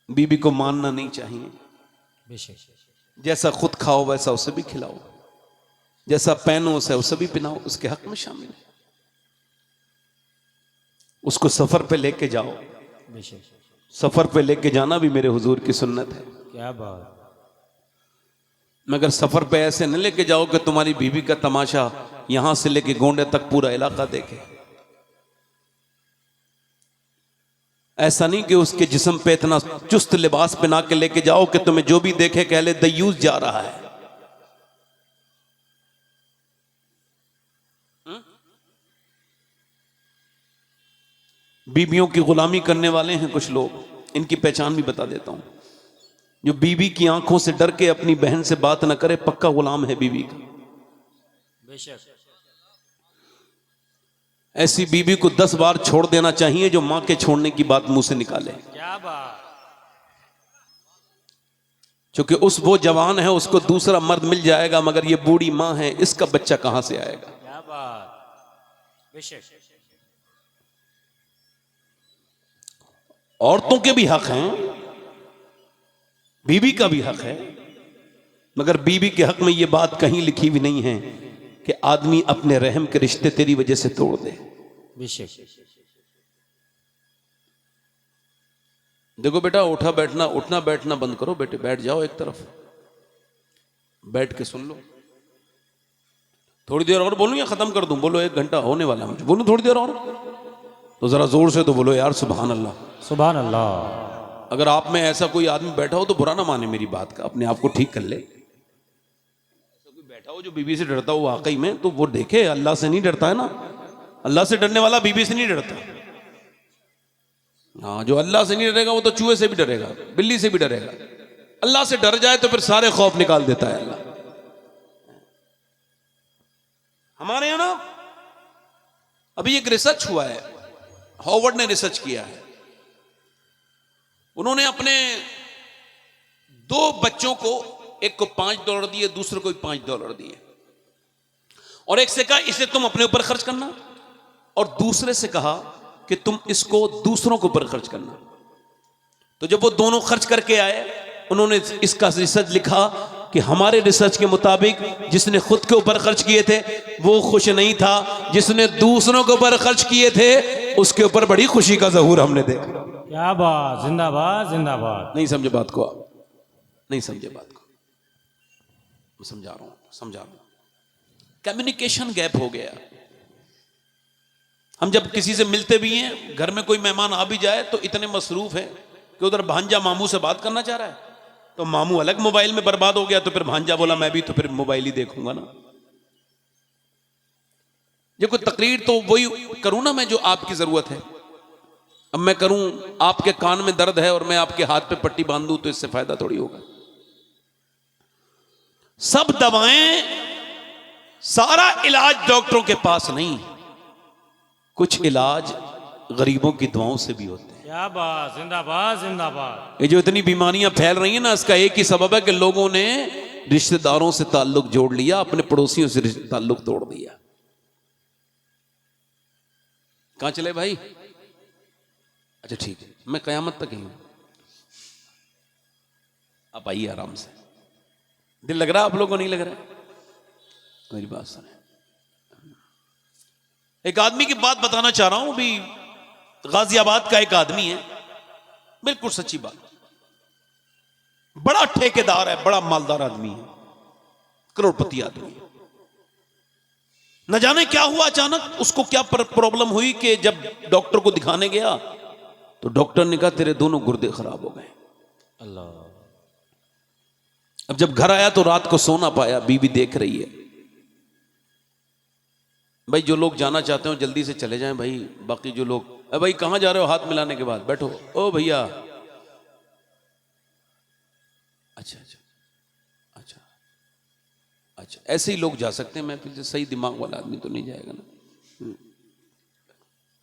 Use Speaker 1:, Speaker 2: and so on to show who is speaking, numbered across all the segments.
Speaker 1: बीबी को मानना नहीं चाहिए। जैसा खुद खाओ वैसा उसे भी खिलाओ, जैसा पहनो उसे भी पहनाओ, उसके हक में शामिल है। उसको सफर पे लेके जाओ, सफर पे लेके जाना भी मेरे हुजूर की सुन्नत है।
Speaker 2: क्या बात।
Speaker 1: मगर सफर पे ऐसे न लेके जाओ कि तुम्हारी बीवी का तमाशा यहां से लेके गोंडे तक पूरा इलाका देखे। ऐसा नहीं कि उसके जिस्म पे इतना चुस्त लिबास पहना के लेके जाओ कि तुम्हें जो भी देखे कह ले दयूस जा रहा है। बीबियों की गुलामी करने वाले हैं कुछ लोग, इनकी पहचान भी बता देता हूं। जो बीबी की आंखों से डर के अपनी बहन से बात न करे, पक्का गुलाम है बीबी का।
Speaker 2: बेशक।
Speaker 1: ऐसी बीबी को 10 बार छोड़ देना चाहिए जो मां के छोड़ने की बात मुंह से निकाले।
Speaker 2: क्या बात।
Speaker 1: क्योंकि वो जवान है, उसको दूसरा मर्द मिल जाएगा, मगर ये बूढ़ी मां है, इसका बच्चा कहां से आएगा।
Speaker 2: क्या बात। बेशक।
Speaker 1: औरतों के भी हक हैं, बीबी का भी हक है, मगर बीबी के हक में यह बात कहीं लिखी भी नहीं है कि आदमी अपने रहम के रिश्ते तेरी वजह से तोड़ दे।
Speaker 2: बेशक।
Speaker 1: देखो बेटा, उठना बैठना बंद करो बेटे, बैठ जाओ एक तरफ, बैठ के सुन लो। थोड़ी देर और बोलूं या खत्म कर दूं? बोलो, 1 घंटा होने वाला है मुझे, बोलूं थोड़ी देर और? तो जरा जोर से तो बोलो यार, सुभान अल्लाह।
Speaker 2: सुभान अल्लाह।
Speaker 1: अगर आप में ऐसा कोई आदमी बैठा हो तो बुरा ना माने मेरी बात का, अपने आप को ठीक कर ले। ऐसा कोई बैठा हो जो बीबी से डरता हो वाकई में, तो वो देखे अल्लाह से नहीं डरता है ना। अल्लाह से डरने वाला बीबी से नहीं डरता। हाँ, जो अल्लाह से नहीं डरेगा वो तो चूहे से भी डरेगा, बिल्ली से भी डरेगा। अल्लाह से डर जाए तो फिर सारे खौफ निकाल देता है अल्लाह। हमारे यहां ना अभी एक रिसर्च हुआ है, हार्वर्ड ने रिसर्च किया है। उन्होंने अपने 2 बच्चों को, एक को $5 दिए, दूसरे को भी $5 दिए, और एक से कहा इसे तुम अपने ऊपर खर्च करना, और दूसरे से कहा कि तुम इसको दूसरों के ऊपर खर्च करना। तो जब वो दोनों खर्च करके आए, उन्होंने इसका रिसर्च लिखा कि हमारे रिसर्च के मुताबिक जिसने खुद के ऊपर खर्च किए थे वो खुश नहीं था, जिसने दूसरों के ऊपर खर्च किए थे उसके ऊपर बड़ी खुशी का ज़हूर हमने देखा।
Speaker 2: क्या बात। जिंदाबाद जिंदाबाद।
Speaker 1: नहीं समझे बात को आप? नहीं समझे बात को? मैं समझा रहा हूं। कम्युनिकेशन गैप हो गया। हम जब किसी से मिलते भी हैं, घर में कोई मेहमान आ भी जाए तो इतने मसरूफ है कि उधर भांजा मामू से बात करना चाह रहा है, तो मामू अलग मोबाइल में बर्बाद हो गया, तो फिर भांजा बोला मैं भी तो फिर मोबाइल ही देखूंगा ना। ये कोई तकरीर तो वही करूं ना मैं जो आपकी जरूरत है। अब मैं करूं, आपके कान में दर्द है और मैं आपके हाथ पे पट्टी बांध दूं, तो इससे फायदा थोड़ी होगा। सब दवाएं, सारा इलाज डॉक्टरों के पास नहीं, कुछ इलाज गरीबों की दुआओं से भी होते हैं।
Speaker 2: क्या बात। जिंदाबाद जिंदाबाद।
Speaker 1: ये जो इतनी बीमारियां फैल रही हैं ना, इसका एक ही सबब है कि लोगों ने रिश्तेदारों से ताल्लुक जोड़ लिया, अपने पड़ोसियों से ताल्लुक तोड़ दिया। कहां चले भाई? अच्छा ठीक है, मैं कयामत तक ही हूं, आप आइए आराम से। दिल लग रहा है आप लोगों को? नहीं लग रहा है? मेरी बात सुने। एक आदमी की बात बताना चाह रहा हूं। भी गाजियाबाद का एक आदमी है, बिल्कुल सच्ची बात, बड़ा ठेकेदार है, बड़ा मालदार आदमी है, करोड़पति आदमी है। न जाने क्या हुआ, अचानक उसको क्या प्रॉब्लम हुई कि जब डॉक्टर को दिखाने गया तो डॉक्टर ने कहा तेरे दोनों गुर्दे खराब हो गए।
Speaker 2: अल्लाह।
Speaker 1: अब जब घर आया तो रात को सो ना पाया, बीवी देख रही है। भाई जो लोग जाना चाहते हो जल्दी से चले जाएं भाई, बाकी जो लोग, अरे भाई कहां जा रहे हो? हाथ मिलाने के बाद बैठो। ओ भैया, अच्छा अच्छा अच्छा अच्छा, ऐसे ही लोग जा सकते हैं। मैं फिर सही दिमाग वाला आदमी तो नहीं जाएगा ना।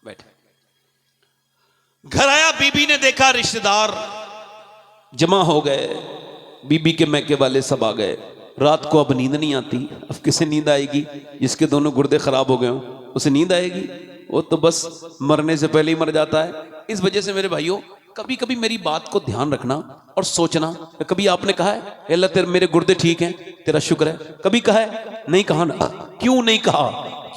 Speaker 1: बैठे। घर आया, बीबी ने देखा रिश्तेदार जमा हो गए, बीबी के मैके वाले सब आ गए। रात को अब नींद नहीं आती। अब किसे नींद आएगी? जिसके दोनों गुर्दे खराब हो गए हों उसे नींद आएगी? वो तो बस मरने से पहले ही मर जाता है। इस वजह से मेरे भाइयों, कभी कभी मेरी बात को ध्यान रखना और सोचना। कभी आपने कहा है अल्लाह तेरे मेरे गुर्दे ठीक हैं, तेरा शुक्र है? कभी कहा है? नहीं कहा ना। क्यों नहीं कहा?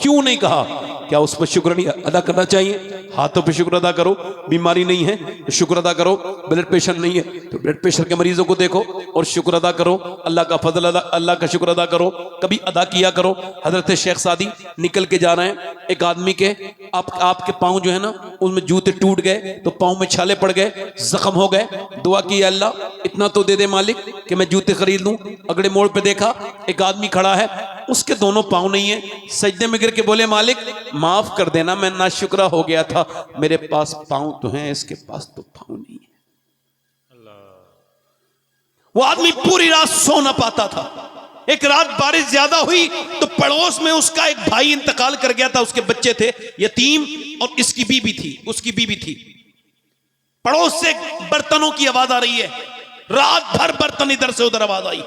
Speaker 1: क्यों नहीं कहा? क्या उस पर शुक्र नहीं अदा करना चाहिए? हाथों पे शुक्र अदा करो। बीमारी नहीं है तो शुक्र अदा करो। ब्लड प्रेशर नहीं है तो ब्लड प्रेशर के मरीजों को देखो और शुक्र अदा करो। अल्लाह का फजल अदा, अल्लाह का शुक्र अदा करो। कभी अदा किया करो। हजरत शेख सादी निकल के जा रहे हैं, एक आदमी के आपके पांव जो है ना उसमें जूते टूट गए तो पांव में छाले पड़ गए, जख्म हो गए। दुआ की अल्लाह इतना तो दे दे मालिक कि मैं जूते खरीद लूं। अगले मोड़ पे देखा एक आदमी खड़ा है, उसके दोनों पांव नहीं है। सजदे में गिर के बोले मालिक माफ कर देना, मैं नाशुक्रा हो गया था, मेरे पास पांव तो हैं, इसके पास तो पांव नहीं है। वो आदमी पूरी रात सो ना पाता था। एक रात बारिश ज्यादा हुई तो पड़ोस में उसका एक भाई इंतकाल कर गया था, उसके बच्चे थे यतीम और इसकी बीबी थी, उसकी बीबी थी। पड़ोस से बर्तनों की आवाज आ रही है, रात भर बर्तन इधर से उधर आवाज आई।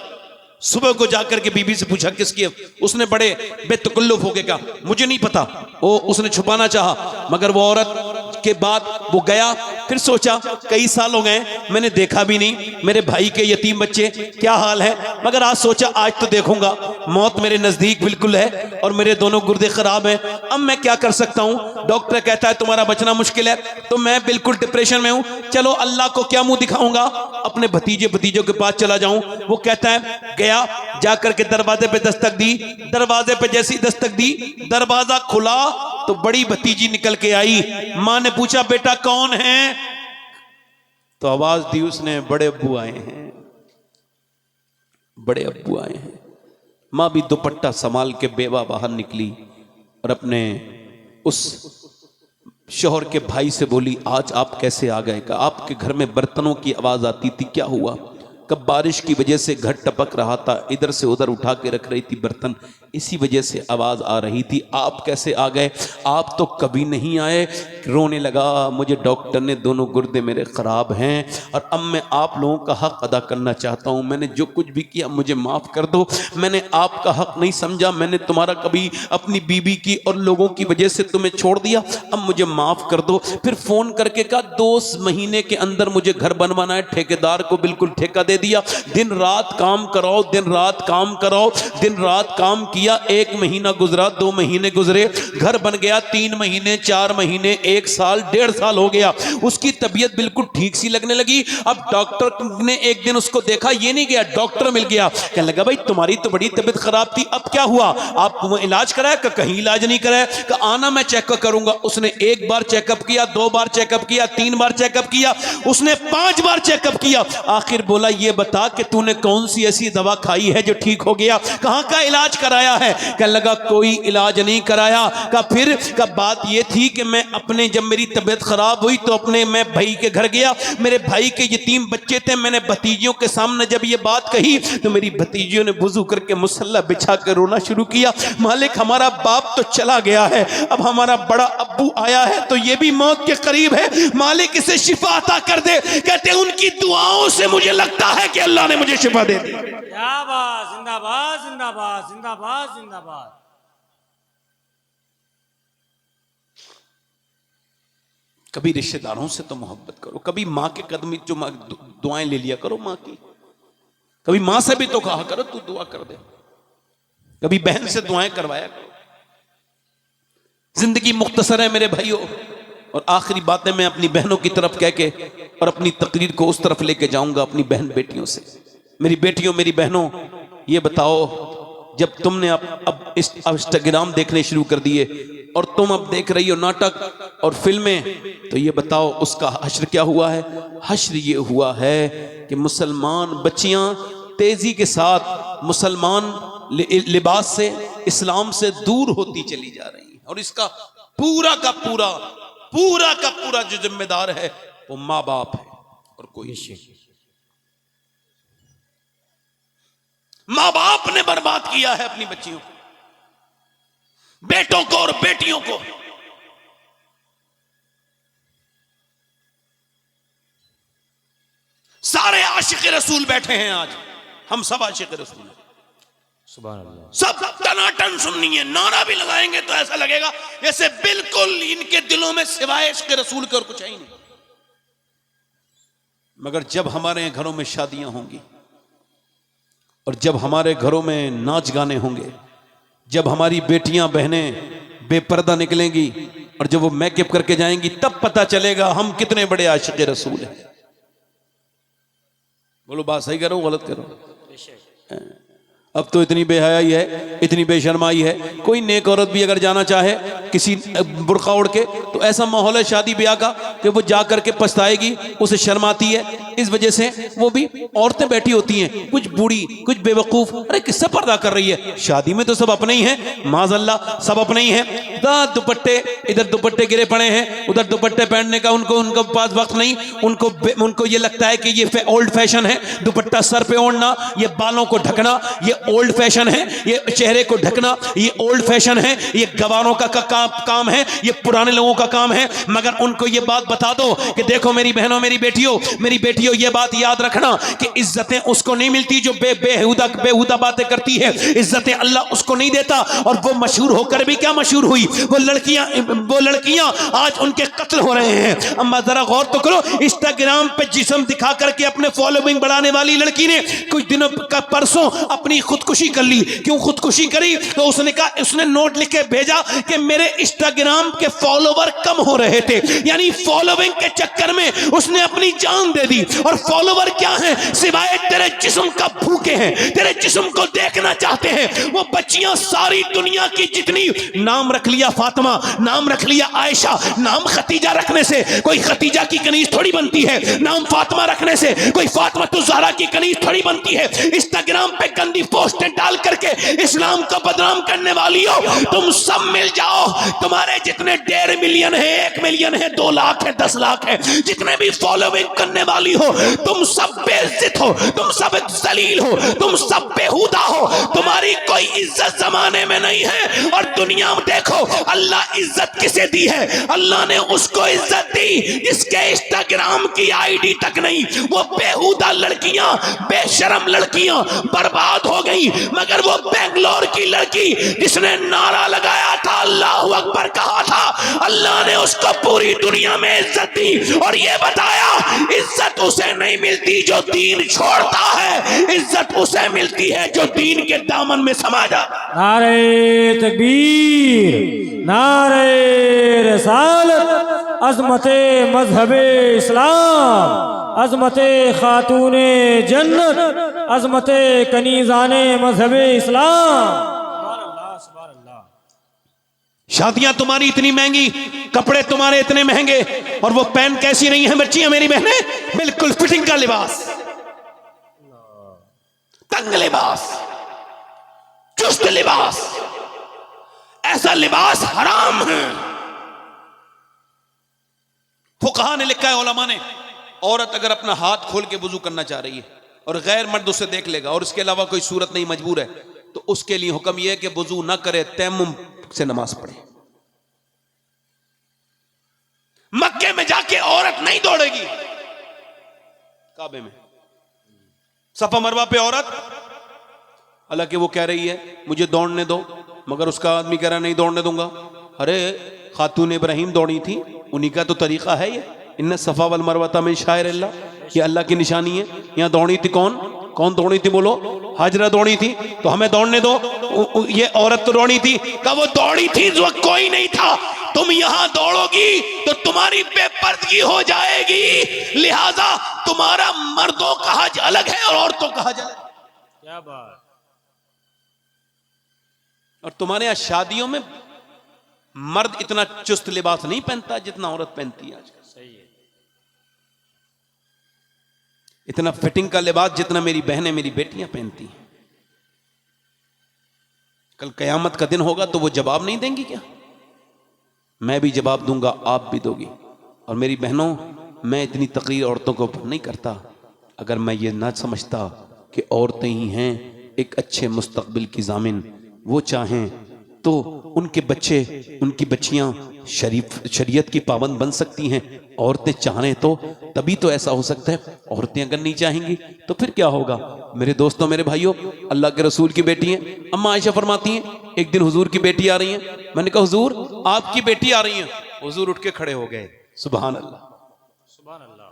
Speaker 1: सुबह को जाकर के बीबी से पूछा किसकी है? उसने बड़े बेतकल्लुफ होके कहा मुझे नहीं पता। वो उसने छुपाना चाहा मगर वो औरत के बाद वो गया, फिर सोचा कई साल हो गए मैंने देखा भी नहीं, मेरे भाई के यतीम बच्चे क्या हाल है। मगर आज सोचा आज तो देखूंगा, मौत मेरे नजदीक बिल्कुल है और मेरे दोनों गुर्दे खराब हैं। अब मैं क्या कर सकता हूं? डॉक्टर कहता है तुम्हारा बचना मुश्किल है, तो मैं बिल्कुल डिप्रेशन में हूं। चलो अल्लाह को क्या मुंह दिखाऊंगा, अपने भतीजों के पास चला जाऊं। वो कहता है गया, जाकर के दरवाजे पे दस्तक दी। दरवाजे पे जैसी दस्तक दी, दरवाजा खुला तो बड़ी भतीजी निकल के आई। मां ने पूछा बेटा कौन है? तो आवाज दी उसने बड़े अब्बू आए हैं, बड़े अब्बू आए हैं। मां भी दुपट्टा संभाल के बेवा बाहर निकली और अपने उस शौहर के भाई से बोली आज आप कैसे आ गए? कहा आपके घर में बर्तनों की आवाज आती थी, क्या हुआ? कब बारिश की वजह से घर टपक रहा था, इधर से उधर उठा के रख रही थी बर्तन, इसी वजह से आवाज आ रही थी। आप कैसे आ गए? आप तो कभी नहीं आए। रोने लगा, मुझे डॉक्टर ने दोनों गुर्दे मेरे खराब हैं और अब मैं आप लोगों का हक अदा करना चाहता हूं। मैंने जो कुछ भी किया मुझे माफ कर दो, मैंने आपका हक नहीं समझा, मैंने तुम्हारा कभी अपनी बीबी की और लोगों की वजह से तुम्हें छोड़ दिया, अब मुझे माफ कर दो। फिर फोन करके कहा 2 महीने के अंदर मुझे घर बनवाना है, ठेकेदार को बिल्कुल ठेका दे दिया, दिन रात काम कराओ, दिन रात काम कराओ। दिन रात काम किया, 1 महीना गुजरा, 2 महीने गुजरे, घर बन गया, 3 महीने, 4 महीने, 1 साल, 1.5 साल हो गया। उसकी तबीयत बिल्कुल ठीक सी लगने लगी। अब डॉक्टर ने एक दिन उसको देखा, ये नहीं गया, डॉक्टर मिल गया। कहने लगा भाई तुम्हारी तो बड़ी तबीयत खराब थी, अब क्या हुआ? आप इलाज कराया? कहीं इलाज नहीं कराया। आना मैं चेकअप करूंगा। उसने 1 बार चेकअप किया, 2 बार चेकअप किया, 3 बार चेकअप किया, उसने 5 बार चेकअप किया। आखिर बोला ये बता कि तूने कौन सी ऐसी दवा खाई है जो ठीक हो गया? कहां का इलाज कराया है? कहने लगा कोई इलाज नहीं कराया। का फिर का बात ये थी कि मैं अपने जब मेरी तबीयत खराब हुई तो अपने मैं भाई के घर गया, मेरे भाई के यतीम बच्चे थे, मैंने भतीजियों के सामने जब ये बात कही तो मेरी भतीजियों ने वुजू करके मुसल्ला बिछा कर रोना शुरू किया। मालिक हमारा बाप तो चला गया है, अब हमारा बड़ा अब्बू आया है तो ये भी मौत के करीब है, मालिक इसे शिफा अता कर दे। कहते उनकी दुआओं से मुझे लगता है कि अल्लाह ने मुझे शिफा दे दी।
Speaker 2: जिंदाबाद जिंदाबाद जिंदाबाद जिंदाबाद जिंदाबाद।
Speaker 1: कभी रिश्तेदारों से तो मोहब्बत करो, कभी माँ के कदमी जो दुआएं ले लिया करो माँ की, कभी माँ से भी तो कहा करो तू दुआ कर दे, कभी बहन से दुआएं करवाया करो। जिंदगी मुख्तसर है मेरे भाइयों। और आखिरी बातें मैं अपनी बहनों की तरफ कह के और अपनी तकरीर को उस तरफ लेके जाऊंगा अपनी बहन बेटियों से। मेरी बेटियों, मेरी बहनों, ये बताओ जब तुमने अब इस इंस्टाग्राम देखने शुरू कर दिए और तुम अब देख रही हो नाटक और फिल्में, तो ये बताओ उसका हश्र क्या हुआ है? हश्र ये हुआ है कि मुसलमान बच्चियां तेजी के साथ मुसलमान लिबास से, इस्लाम से दूर होती चली जा रही हैं। और इसका पूरा का पूरा जो जिम्मेदार है वो माँ बाप है और कोई नहीं। माँ बाप ने बर्बाद किया है अपनी बच्चियों को, बेटों को और बेटियों को। सारे आशिक रसूल बैठे हैं आज, हम सब आशिक रसूल हैं।
Speaker 2: सुभान अल्लाह।
Speaker 1: सब टनाटन सुननी है, नारा भी लगाएंगे तो ऐसा लगेगा जैसे बिल्कुल इनके दिलों में सिवाय इश्क रसूल के और कुछ है ही नहीं। मगर जब हमारे घरों में शादियां होंगी और जब हमारे घरों में नाच गाने होंगे, जब हमारी बेटियां बहनें बेपर्दा निकलेंगी और जब वो मेकअप करके जाएंगी, तब पता चलेगा हम कितने बड़े आशिक़ रसूल हैं। बोलो बात सही करो गलत करो? अब तो इतनी बेहयाई है, इतनी बेशर्माई है। कोई नेक औरत भी अगर जाना चाहे किसी बुर्का ओढ़ के, तो ऐसा माहौल है शादी ब्याह का कि वो जा करके पछताएगी, उसे शर्म आती है। इस वजह से वो भी औरतें बैठी होती हैं, कुछ बूढ़ी कुछ बेवकूफ, अरे किससे पर्दा कर रही है? शादी में तो सब अपने ही हैं, माज़अल्लाह सब अपने ही हैं। दुपट्टे, इधर दुपट्टे गिरे पड़े हैं, उधर दुपट्टे पहनने का उनको पास वक्त नहीं। उनको ये लगता है कि ये ओल्ड फैशन है, दुपट्टा सर पे ओढ़ना, ये बालों को ढकना ये ओल्ड फैशन है, ये चेहरे को ढकना ये ओल्ड फैशन है, ये गवारों का काम है, ये पुराने लोगों का काम है। मगर उनको ये बात बता दो कि देखो मेरी बहनों, मेरी बेटियों, ये बात याद रखना कि इज्जतें उसको नहीं मिलती जो बेहुदा बातें करती है। इज्जतें अल्लाह उसको नहीं देता। और वो मशहूर होकर भी क्या मशहूर हुई? वो लड़कियां आज उनके कत्ल हो रहे हैं। अम्मा जरा गौर तो करो, इंस्टाग्राम पे जिस्म दिखा करके अपने फॉलोइंग बढ़ाने वाली लड़की ने कुछ दिनों का परसों अपनी खुदकुशी कर ली। क्यों खुदकुशी करी? तो उसने कहा, उसने नोट लिख के भेजा कि मेरे इंस्टाग्राम के फॉलोवर कम हो रहे थे। यानी फॉलोइंग के चक्कर में उसने अपनी जान दे दी। और फॉलोवर क्या है? सिवाय तेरे जिस्म का भूखे हैं, तेरे जिस्म को देखना चाहते हैं। वो बच्चियां सारी दुनिया की जितनी, नाम रख लिया फातिमा, नाम रख लिया आयशा, नाम खतीजा रखने से कोई खतीजा की कनीज थोड़ी बनती है, नाम फातिमा रखने से कोई फातिमा तो ज़हरा की कनीज थोड़ी बनती है। इंस्टाग्राम पे गंदी पोस्टें डाल करके इस्लाम को बदनाम करने वाली हो तुम सब मिल जाओ। तुम्हारे जितने 1.5 मिलियन है, 1 मिलियन है, 2 लाख है, 10 लाख है, जितने भी फॉलोइंग करने वाली हो, तुम सब बेइज्जत हो, तुम सब जलील हो, तुम सब बेहुदा हो। तुम्हारी कोई इज्जत जमाने में नहीं है। और दुनिया में देखो अल्लाह इज्जत किसे दी है? अल्लाह ने उसको इज्जत दी जिसके इंस्टाग्राम की आईडी तक नहीं। वो बेहुदा लड़कियां, बेशरम लड़कियां बर्बाद हो गई। मगर वो बेंगलोर की लड़की जिसने नारा लगाया था, अल्लाहू अकबर कहा था, अल्लाह ने उसको पूरी दुनिया में इज्जत दी। और ये बताया इज्जत उसे नहीं मिलती जो दीन छोड़ता है, इज्जत उसे मिलती है जो दीन के दामन में समा जाता है।
Speaker 2: नारे तकबीर, नारे रसालत, अज़मते मज़हबे इस्लाम, अज़मते खातूने जन्नत, अज़मते कनीज़ाने मज़हबे इस्लाम।
Speaker 1: शादियां तुम्हारी इतनी महंगी, कपड़े तुम्हारे इतने महंगे, और वो पहन कैसी नहीं है बच्चियां मेरी बहनें? बिल्कुल फिटिंग का लिबास, तंग लिबास, चुस्त लिबास। ऐसा लिबास हराम है। फुकहा ने लिखा है, उलमा ने, औरत अगर अपना हाथ खोल के वुजू करना चाह रही है और गैर मर्द उसे देख लेगा और उसके अलावा कोई सूरत नहीं, मजबूर है, तो उसके लिए हुक्म यह है कि वुजू ना करे, तयम्मुम से नमाज पढ़े। मक्के में जाके औरत नहीं दौड़ेगी, काबे में सफा मरवा पे औरत, हालांकि वो कह रही है मुझे दौड़ने दो, मगर उसका आदमी कह रहा नहीं दौड़ने दूंगा। अरे खातून इब्राहिम दौड़ी थी, उन्हीं का तो तरीका है ये, इन्ना सफा वल मरवता में शायर अल्लाह, ये अल्लाह की निशानी है। यहाँ दौड़ी थी कौन दौड़ी थी? बोलो, हाजरा दौड़ी थी, तो हमें दौड़ने दो। ये औरत तो दौड़ी थी, कब वो दौड़ी थी जो कोई नहीं था। तुम यहां दौड़ोगी तो तुम्हारी बेपर्दगी हो जाएगी। लिहाजा तुम्हारा मर्दों का हज अलग है और औरतों का हज अलग।
Speaker 2: क्या बात।
Speaker 1: और तुम्हारे यहां शादियों में मर्द इतना चुस्त लिबास नहीं पहनता जितना औरत पहनती है आजकल।
Speaker 2: सही है।
Speaker 1: इतना फिटिंग का लिबास जितना मेरी बहनें, मेरी बेटियां पहनती हैं। कल कयामत का दिन होगा तो वो जवाब नहीं देंगी क्या? मैं भी जवाब दूंगा, आप भी दोगी। और मेरी बहनों, मैं इतनी तकरीर औरतों को नहीं करता अगर मैं ये ना समझता कि औरतें ही हैं एक अच्छे मुस्तकबिल की जामिन। वो चाहें तो उनके बच्चे, उनकी बच्चियां शरीयत की पाबंद बन सकती हैं। औरतें चाहें तो तभी तो ऐसा हो सकता है। औरतें अगर नहीं चाहेंगी तो फिर क्या होगा? मेरे दोस्तों, मेरे भाइयों, अल्लाह के रसूल की बेटी हैं। अम्मा आयशा फरमाती हैं, एक दिन हुजूर की बेटी आ रही है। मैंने कहा हुजूर आपकी बेटी आ रही है। हुजूर उठ के खड़े हो गए। सुभान अल्लाह,
Speaker 2: सुभान अल्लाह।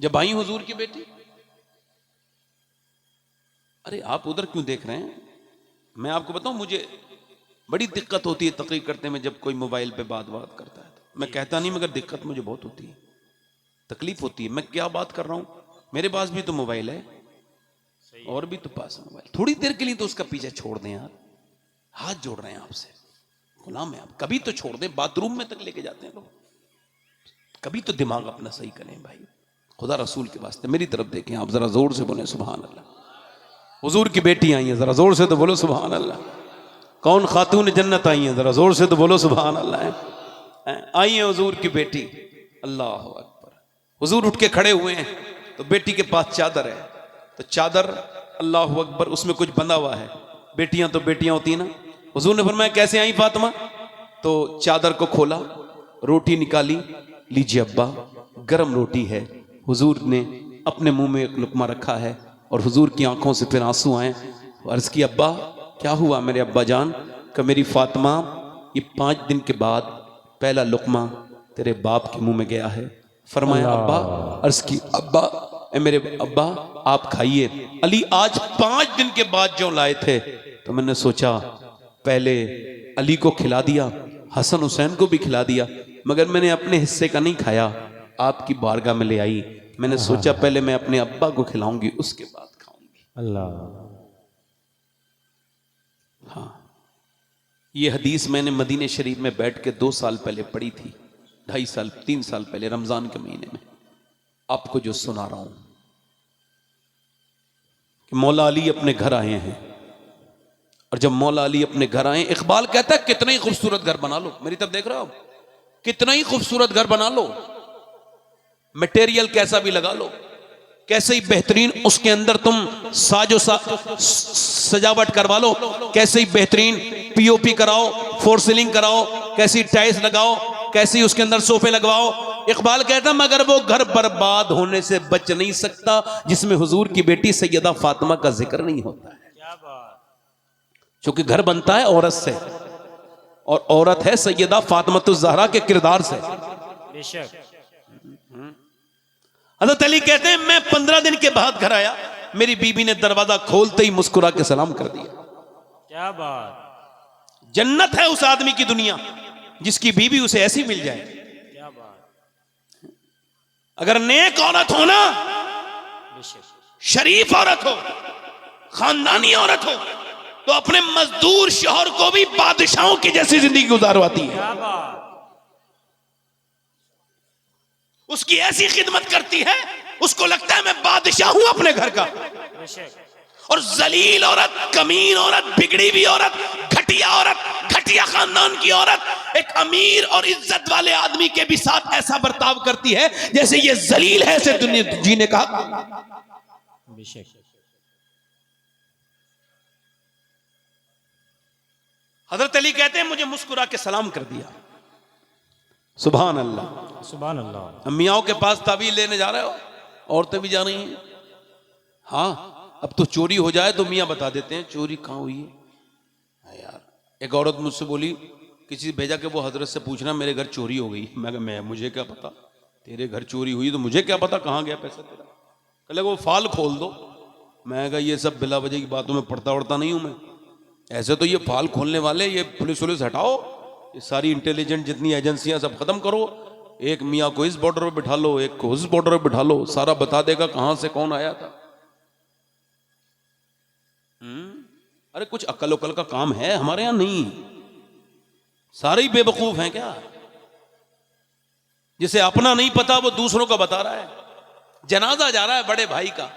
Speaker 1: जब आई हुजूर की बेटी, अरे आप उधर क्यों देख रहे हैं? मैं आपको बताऊं, मुझे बड़ी दिक्कत होती है तकरीर करते में जब कोई मोबाइल पे बात करता है तो। मैं कहता नहीं मगर दिक्कत मुझे बहुत होती है, तकलीफ होती है। मैं क्या बात कर रहा हूं, मेरे पास भी तो मोबाइल है और भी तो पास है मोबाइल। थोड़ी देर के लिए तो उसका पीछे छोड़ दें यार, हाथ जोड़ रहे हैं आपसे, गुलाम है आप, कभी तो छोड़ दें। बाथरूम में तक लेके जाते हैं लोग, कभी तो दिमाग अपना सही करें भाई। खुदा रसूल के वास्ते मेरी तरफ देखें आप, जरा जोर से बोले सुभान अल्लाह। हुजूर की बेटी आई है, जरा जोर से तो बोलो सुभान अल्लाह। कौन खातून जन्नत आई है, जरा जोर से तो बोलो सुभान अल्लाह। आई है हुजूर की बेटी, अल्लाह अकबर। हुजूर उठ के खड़े हुए हैं तो बेटी के पास चादर है, तो चादर अल्लाह अकबर उसमें कुछ बंधा हुआ है। बेटियां तो बेटियां होती ना। हुजूर ने फरमाया कैसे आई फातिमा? तो चादर को खोला, रोटी निकाली, लीजिए अब्बा गरम रोटी है। हुजूर ने अपने मुंह में एक लुकमा रखा है और हुजूर की आंखों से फिर आंसू आए। अर्ज की अब्बा क्या हुआ मेरे अब्बा जान? कि मेरी फातिमा ये 5 दिन के बाद पहला लुकमा तेरे बाप के मुंह में गया है। फरमाया अब्बा, अर्ज की अब्बा मेरे अब्बा आप खाइए। अली आज 5 दिन के बाद जो लाए थे तो मैंने सोचा पहले अली को खिला दिया, हसन हुसैन को भी खिला दिया, मगर मैंने अपने हिस्से का नहीं खाया, आपकी बारगाह में ले आई। मैंने सोचा पहले मैं अपने अब्बा को खिलाऊंगी उसके बाद खाऊंगी।
Speaker 2: अल्लाह।
Speaker 1: हाँ, ये हदीस मैंने मदीने शरीफ में बैठ के 2 साल पहले पढ़ी थी, 2.5 साल 3 साल पहले रमजान के महीने में। आपको जो सुना रहा हूं कि मौला अली अपने घर आए हैं, और जब मौला अली अपने घर आए, इकबाल कहता है कितना ही खूबसूरत घर बना लो, मेरी तरफ देख रहे हो आप, कितना ही खूबसूरत घर बना लो, मटेरियल कैसा भी लगा लो, कैसे ही बेहतरीन उसके अंदर तुम सजावट करवा लो, कैसे ही बेहतरीन पीओपी कराओ, फोर सीलिंग कराओ, कैसी टाइल्स लगाओ, कैसे ही उसके अंदर सोफे लगवाओ। इकबाल कहता मगर वो घर बर्बाद होने से बच नहीं सकता जिसमें हुजूर की बेटी सैयदा फातिमा का जिक्र नहीं होता है। क्योंकि घर बनता है औरत से, और औरत है सैयदा फातिमा ज़हरा के किरदार से।
Speaker 2: बेशक।
Speaker 1: हज़रत अली कहते हैं मैं 15 दिन के बाद घर आया, मेरी बीबी ने दरवाजा खोलते ही मुस्कुरा के सलाम कर दिया।
Speaker 2: क्या बात।
Speaker 1: जन्नत है उस आदमी की दुनिया जिसकी बीबी उसे ऐसी मिल जाए।
Speaker 2: क्या बात।
Speaker 1: अगर नेक औरत हो ना,
Speaker 2: बेशक।
Speaker 1: शरीफ औरत हो, खानदानी औरत हो, तो अपने मजदूर शौहर को भी बादशाहों की जैसी जिंदगी गुजारवाती है।
Speaker 2: क्या बात।
Speaker 1: उसकी ऐसी खिदमत करती है, उसको लगता है मैं बादशाह हूं अपने घर का।
Speaker 2: बेशक।
Speaker 1: और जलील औरत, कमीन औरत, बिगड़ी हुई औरत, घटिया औरत, घटिया खानदान की औरत एक अमीर और इज्जत वाले आदमी के भी साथ ऐसा बर्ताव करती है जैसे ये जलील है, इसे दुनिया जीने का।
Speaker 2: बेशक।
Speaker 1: हजरत अली कहते हैं मुझे मुस्कुरा के सलाम कर दिया। सुभान अल्लाह।
Speaker 2: सुभान अल्लाह।
Speaker 1: मियाओं के पास ताबीज़ लेने जा रहे हो, औरतें भी जा रही हैं। हाँ, अब तो चोरी हो जाए तो मियाँ बता देते हैं चोरी कहाँ हुई है। यार एक औरत मुझसे बोली, किसी से भेजा कि वो हजरत से पूछना मेरे घर चोरी हो गई। मैं मुझे क्या पता, तेरे घर चोरी हुई तो मुझे क्या पता कहाँ गया पैसा तेरा। कह लगा वो फाल खोल दो। मैं कहा ये सब बिला वजह की बातों में पढ़ता उड़ता नहीं हूँ मैं, ऐसे तो ये फाल खोलने वाले, ये पुलिस वुलिस हटाओ, ये सारी इंटेलिजेंट जितनी एजेंसियां सब खत्म करो, एक मियाँ को इस बॉर्डर पर बिठा लो, एक को उस बॉर्डर पर बिठा लो, सारा बता देगा कहां से कौन आया था। अरे कुछ अकल उकल का काम है हमारे यहां नहीं, सारे ही बेवकूफ हैं क्या? जिसे अपना नहीं पता वो दूसरों का बता रहा है। जनाजा जा रहा है बड़े भाई का,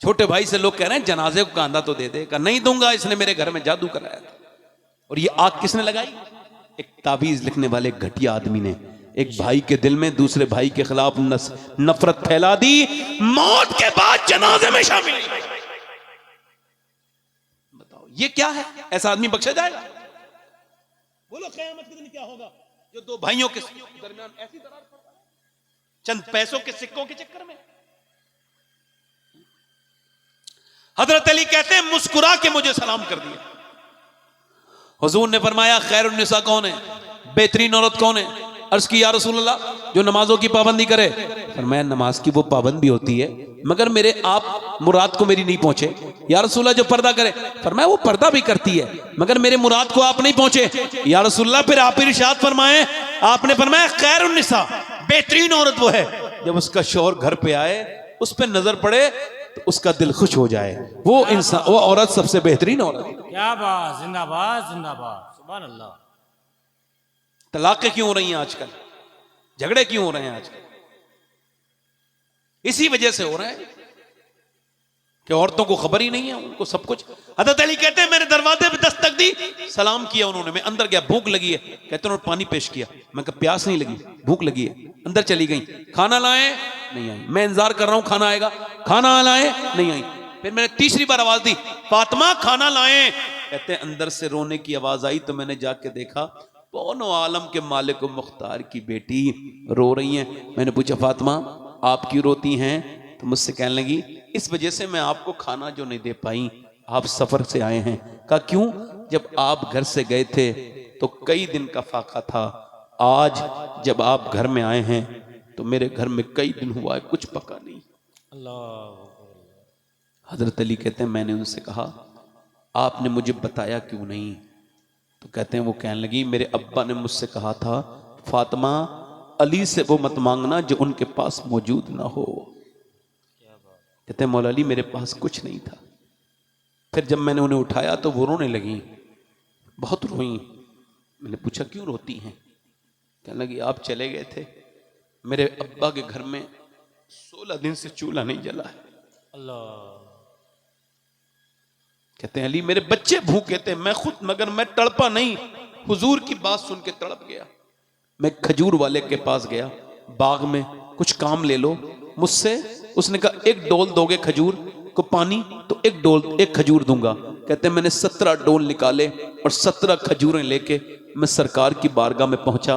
Speaker 1: छोटे भाई से लोग कह रहे हैं जनाजे को कांधा तो दे दे, का नहीं दूंगा, इसने मेरे घर में जादू कराया था। और ये आग किसने लगाई? एक ताबीज लिखने वाले घटिया आदमी ने एक भाई के दिल में दूसरे भाई के खिलाफ नफरत फैला दी, मौत के बाद जनाजे में शामिल। बताओ ये क्या है? ऐसा आदमी बख्शा जाएगा? बोलो क़यामत के दिन क्या होगा? जो दो भाइयों के दरमियान ऐसी दरार पड़ रहा है चंद पैसों के सिक्कों के चक्कर में। हजरत अली कहते हैं मुस्कुरा के मुझे सलाम कर दिया। हुजूर ने फरमाया खैरुन निसा कौन है, बेहतरीन औरत कौन है? अर्ज की या रसूल अल्लाह, जो नमाजों की पाबंदी करे। फरमाया नमाज की वो पाबंद भी होती है मगर मेरे आप मुराद को मेरी नहीं पहुंचे। या रसूल अल्लाह, जो पर्दा करे। फरमाया वो पर्दा भी करती है मगर मेरे मुराद को आप नहीं पहुंचे। या रसूल अल्लाह, फिर आप इरशाद फरमाए, आपने फरमाया खैरुन निसा, बेहतरीन औरत वो है जब उसका शौहर घर पे आए, उस पर नजर पड़े तो उसका दिल खुश हो जाए। वो इंसान, वो औरत सबसे बेहतरीन औरत है।
Speaker 2: क्या बात, जिंदाबाद जिंदाबाद, सुभान अल्लाह।
Speaker 1: तलाकें क्यों हो रही हैं आजकल, झगड़े क्यों हो रहे हैं आजकल? इसी वजह से हो रहे हैं कि औरतों को खबर ही नहीं है, उनको सब कुछ। हज़रत अली कहते हैं मैंने दरवाजे पे दस्तक दी, सलाम किया उन्होंने, मैं अंदर गया, भूख लगी है। कहते उन्होंने पानी पेश किया, मैं कहा प्यास नहीं लगी, भूख लगी है। अंदर चली गई, खाना लाए, नहीं आई। मैं इंतजार कर रहा हूं खाना आएगा, खाना लाए, नहीं आई। फिर मैंने तीसरी बार आवाज दी, फातिमा खाना लाए। कहते अंदर से रोने की आवाज आई तो मैंने जाके देखा कौन आलम के मालिक मुख्तार की बेटी रो रही हैं। मैंने पूछा फातिमा आप क्यों रोती हैं? तो मुझसे कहने लगी इस वजह से मैं आपको खाना जो नहीं दे पाई, आप सफर से आए हैं। कहा क्यों? जब आप घर से गए थे तो कई दिन का फाका था, आज जब आप घर में आए हैं तो मेरे घर में कई दिन हुआ है कुछ पका नहीं।
Speaker 2: अल्लाह।
Speaker 1: हजरत अली कहते हैं मैंने उनसे कहा आपने मुझे बताया क्यों नहीं? तो कहते हैं वो कहने लगी मेरे अब्बा ने मुझसे कहा था फातिमा अली से वो मत मांगना जो उनके पास मौजूद ना हो। कहते हैं मौला अली मेरे पास कुछ नहीं था। फिर जब मैंने उन्हें उठाया तो वो रोने लगी, बहुत रोई। मैंने पूछा क्यों रोती हैं? कहने लगी आप चले गए थे, मेरे अब्बा के घर में 16 दिन से चूल्हा नहीं जला है।
Speaker 2: अल्लाह।
Speaker 1: कहते हैं अली मेरे बच्चे भूखे थे, मैं खुद मगर मैं तड़पा नहीं, हुजूर की बात सुन के तड़प गया। मैं खजूर वाले के पास गया, बाग में कुछ काम ले लो मुझसे। उसने कहा एक डोल दोगे खजूर को पानी तो एक खजूर दूंगा। कहते हैं मैंने 17 डोल निकाले और 17 खजूरें लेके मैं सरकार की बारगाह में पहुंचा।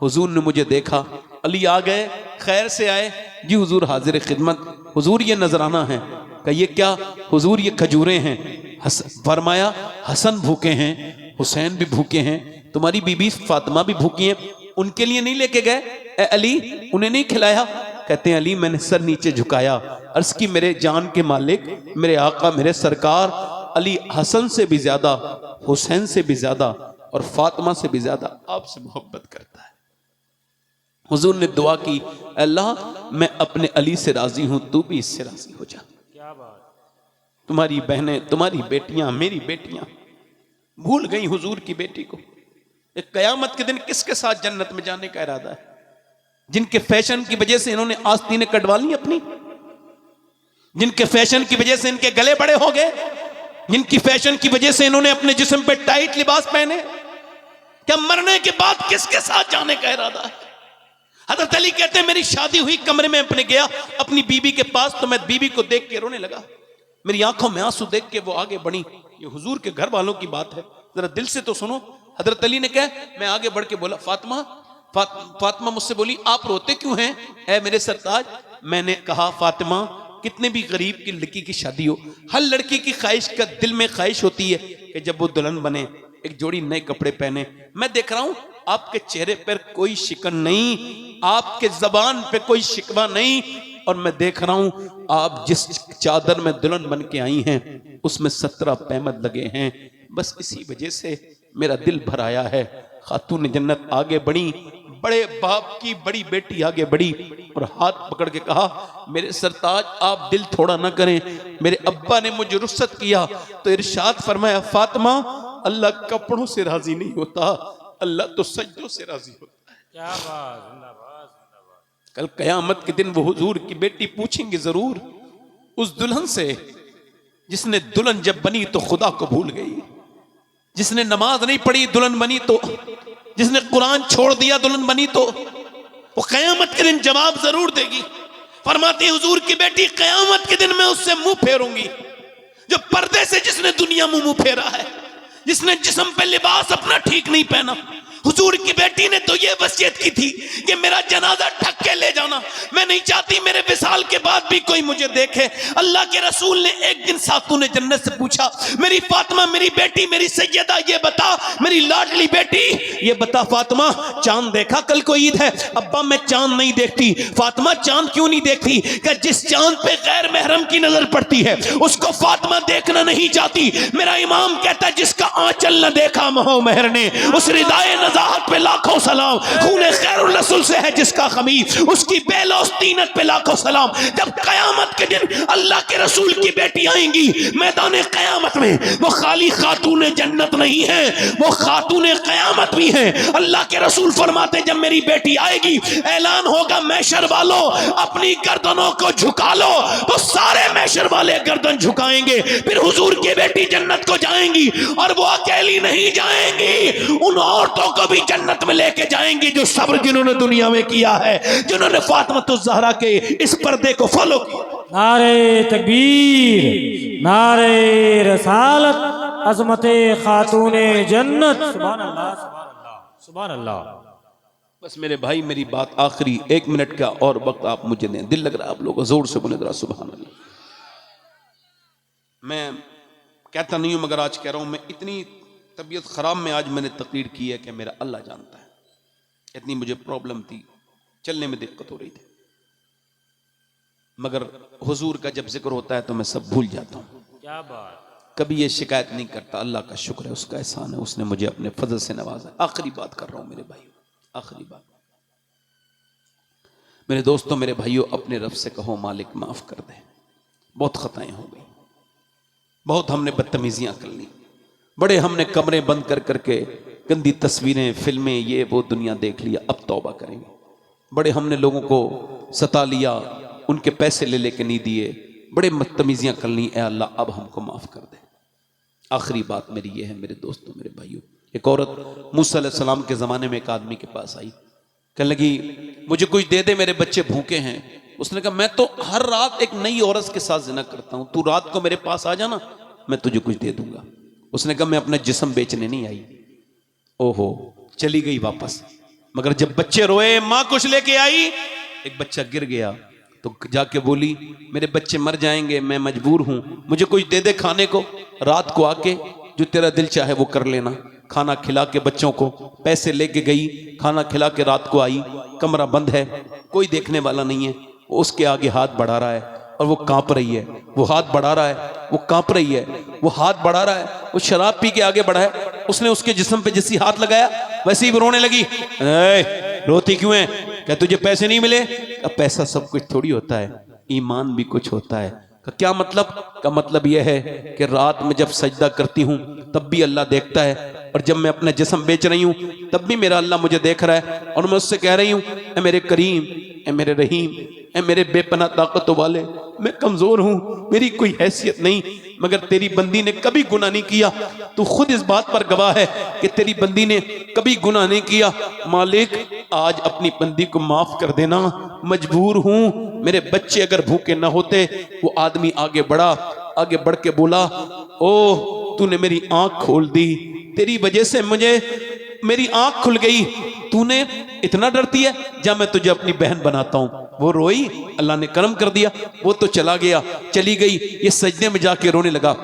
Speaker 1: हुजूर ने मुझे देखा, अली आ गए, खैर से आए जी हुजूर हाजिर खिदमत, हुजूर ये नजराना है। कहा ये क्या? हुजूर ये खजूरें हैं। फरमाया हसन भूखे हैं, हुसैन भी भूखे हैं, तुम्हारी बीबी फातिमा भी भूखी हैं, उनके लिए नहीं लेके गए? ए अली उन्हें नहीं खिलाया? कहते हैं अली मैंने सर नीचे झुकाया, अर्ज की मेरे जान के मालिक, मेरे आका, मेरे सरकार, अली हसन से भी ज्यादा, हुसैन से भी ज्यादा और फातिमा से भी ज्यादा आपसे मोहब्बत करता है। हुजूर ने दुआ की अल्लाह मैं अपने अली से राजी हूं, तू भी इससे राजी हो जा।
Speaker 2: क्या बात।
Speaker 1: तुम्हारी बहनें, तुम्हारी बेटियां, मेरी बेटियां भूल गई हुजूर की बेटी को। एक कयामत के दिन किसके साथ जन्नत में जाने का इरादा है? जिनके फैशन की वजह से इन्होंने आस्तीनें कटवा ली अपनी, जिनके फैशन की वजह से इनके गले बड़े हो गए, जिनकी फैशन की वजह से इन्होंने अपने जिस्म पे टाइट लिबास पहने, क्या मरने के बाद किसके साथ जाने का इरादा है? हज़रत अली कहते हैं मेरी शादी हुई, कमरे में अपने गया अपनी बीबी के पास, तो मैं बीबी को देख के रोने लगा, मेरी आंखों में आंसू देख के वो आगे बढ़ी। ये हुजूर के घर वालों की बात है, जरा दिल से तो सुनो। हज़रत अली ने कहा, मैं आगे बढ़ के बोला फातिमा, फातिमा मुझसे बोली आप रोते क्यों हैं ऐ मेरे सरताज? मैंने कहा फातिमा कितने भी गरीब की लड़की की शादी हो, हर लड़की की ख्वाहिश का दिल में ख्वाहिश होती है कि जब वो दुल्हन बने एक जोड़ी नए कपड़े पहने। मैं देख रहा हूं आपके चेहरे पर कोई शिकन नहीं, आपके जबान पे कोई शिकवा नहीं, और मैं देख रहा हूं आप जिस चादर में दुल्हन बन के आई हैं उसमें 17 पैमद लगे हैं, बस इसी वजह से मेरा दिल भर आया है। खातून जन्नत आगे बढ़ी, बड़े बाप की बड़ी बेटी आगे बढ़ी और हाथ पकड़ के कहा मेरे सरताज आप दिल थोड़ा ना करें, मेरे अब्बा ने मुझे रुखसत किया तो इरशाद फरमाया फातिमा अल्लाह कपड़ों से राजी नहीं होता, अल्लाह तो सजदों से राजी होता है।
Speaker 2: क्या बात, जिंदाबाद जिंदाबाद।
Speaker 1: कल कयामत के दिन वो हुजूर की बेटी पूछेंगे जरूर उस दुल्हन से जिसने दुल्हन जब बनी तो खुदा को भूल गई, जिसने नमाज नहीं पढ़ी दुल्हन बनी तो, जिसने कुरान छोड़ दिया दुल्हन बनी तो, वो कयामत के दिन जवाब जरूर देगी। फरमाती हुजूर की बेटी कयामत के दिन मैं उससे मुंह फेरूंगी जो पर्दे से जिसने दुनिया में मुंह फेरा है, जिसने जिस्म पे लिबास अपना ठीक नहीं पहना। हुजूर की बेटी ने तो ये वसीयत की थी कि मेरा जनाजा ढक के ले जाना, मैं नहीं चाहती मेरे विसाल के बाद भी कोई मुझे देखे। अल्लाह के रसूल ने एक दिन सातून जन्नत से पूछा, मेरी फातिमा, मेरी बेटी, मेरी सैयदा, ये बता, मेरी लाडली बेटी, ये बता फातिमा, चांद देखा? कल को ईद है। अब्बा मैं चांद नहीं देखती। फातिमा चांद क्यों नहीं देखती? कि जिस चांद पे गैर महरम की नजर पड़ती है उसको फातिमा देखना नहीं चाहती। मेरा इमाम कहता है जिसका आंचल न देखा महो महर ने, उस रिदाए नज़ाहत पे लाखों सलाम। खूने खैरुल रसूल से है जिसका खमीर, उसकी बेलौस तीनत पे लाखों सलाम। जब कयामत के दिन अल्लाह के रसूल की बेटी आएंगी मैदान कयामत में, वो खाली खातून जन्नत नहीं है, वो खातून कयामत भी है। अल्लाह के रसूल फरमाते जब मेरी बेटी आएगी ऐलान होगा मैशर वालों अपनी गर्दनों को झुका लो, तो सारे मैशर वाले गर्दन झुकाएंगे। फिर हुजूर की बेटी जन्नत को जाएंगी और वो अकेली नहीं जाएंगी, उन औरतों को भी जन्नत में लेके जाएंगी जो सब्र जिन्होंने दुनिया में किया है, जिन्होंने फातिमा ज़हरा के इस पर्दे को फॉलो किया।
Speaker 2: नारे तकबीर, नारे रसालत, अज़मते खातूने जन्नत। सुभान अल्लाह, सुभान अल्लाह, सुभान अल्लाह।
Speaker 1: बस मेरे भाई मेरी बात आखिरी 1 मिनट का और वक्त आप मुझे दें। दिल लग रहा है आप लोगों को, जोर से बोले जरा सुभान अल्लाह। मैं कहता नहीं हूं मगर आज कह रहा हूं, मैं इतनी तबीयत खराब में आज मैंने तकरीर की है कि मेरा अल्लाह जानता है, इतनी मुझे प्रॉब्लम थी, चलने में दिक्कत हो रही थी, मगर हुजूर का जब जिक्र होता है तो मैं सब भूल जाता हूं।
Speaker 2: क्या बात,
Speaker 1: कभी ये शिकायत नहीं करता। अल्लाह का शुक्र है, उसका एहसान है, उसने मुझे अपने फजल से नवाजा। आखिरी बात कर रहा हूं मेरे भाइयों, आखिरी बात। मेरे दोस्तों, मेरे भाइयों, अपने रब से कहो मालिक माफ कर दे, बहुत खताएं हो गई, बहुत हमने बदतमीजियां कर ली, बड़े हमने कमरे बंद कर करके गंदी तस्वीरें, फिल्में, ये वो दुनिया देख लिया, अब तौबा करेंगे। बड़े हमने लोगों को सता लिया, उनके पैसे ले लेके नहीं दिए, बड़े बदतमीजियां कर ली। ए अल्लाह अब हमको माफ कर दे। आखिरी बात मेरी ये है मेरे दोस्तों, मेरे भाइयों, एक औरत मूसा अलैहि सलाम के ज़माने में एक आदमी के पास आई, कहने लगी मुझे कुछ दे दे, मेरे बच्चे भूखे हैं। उसने कहा मैं तो हर रात एक नई औरत के साथ जिना करता हूँ, तू रात को मेरे पास आ जाना, मैं तुझे कुछ दे दूंगा। उसने कहा मैं अपना जिस्म बेचने नहीं आई। ओहो, चली गई वापस। मगर जब बच्चे रोए, माँ कुछ लेके आई, एक बच्चा गिर गया तो जाके बोली मेरे बच्चे मर जाएंगे, मैं मजबूर हूं, मुझे कुछ दे दे खाने को, रात को आके जो तेरा दिल चाहे वो कर लेना। खाना खिला के बच्चों को, पैसे लेके गई, खाना खिला के रात को आई, कमरा बंद है, कोई देखने वाला नहीं है, वो उसके आगे हाथ बढ़ा रहा है और वो कांप रही है, वो हाथ बढ़ा रहा है, वो कांप रही है, वो हाथ बढ़ा रहा है, वो शराब पी के आगे बढ़ा है। उसने उसके जिस्म पे जैसी हाथ लगाया वैसे ही वो रोने लगी। रोती क्यों है? क्या तुझे पैसे नहीं मिले? अब पैसा सब कुछ थोड़ी होता है, ईमान भी कुछ होता है। क्या मतलब? का मतलब यह है कि रात में जब सजदा करती हूँ तब भी अल्लाह देखता है, और जब मैं अपना जिस्म बेच रही हूँ तब भी मेरा अल्लाह मुझे देख रहा है, और मैं उससे कह रही हूँ ए मेरे करीम, ए मेरे रहीम, ए मेरे बेपनाह ताकतों वाले, मैं कमजोर हूँ, मेरी कोई हैसियत नहीं, मगर तेरी बंदी ने कभी गुनाह नहीं किया। तू खुद इस बात पर गवाह है कि तेरी बंदी ने कभी गुनाह नहीं किया। मालिक आज अपनी बंदी को माफ कर देना, मजबूर हूँ, मेरे बच्चे अगर भूखे ना होते। वो आदमी आगे बढ़ा, आगे बढ़ के बोला ओ तूने मेरी आंख खोल दी, तेरी वजह से मुझे मेरी आंख खुल गई, तूने इतना डरती है, जा मैं तुझे अपनी बहन बनाता हूं। वो रोई, अल्लाह ने करम कर दिया, वो तो चला गया, चली गई, ये सजदे में जाके रोने लगा।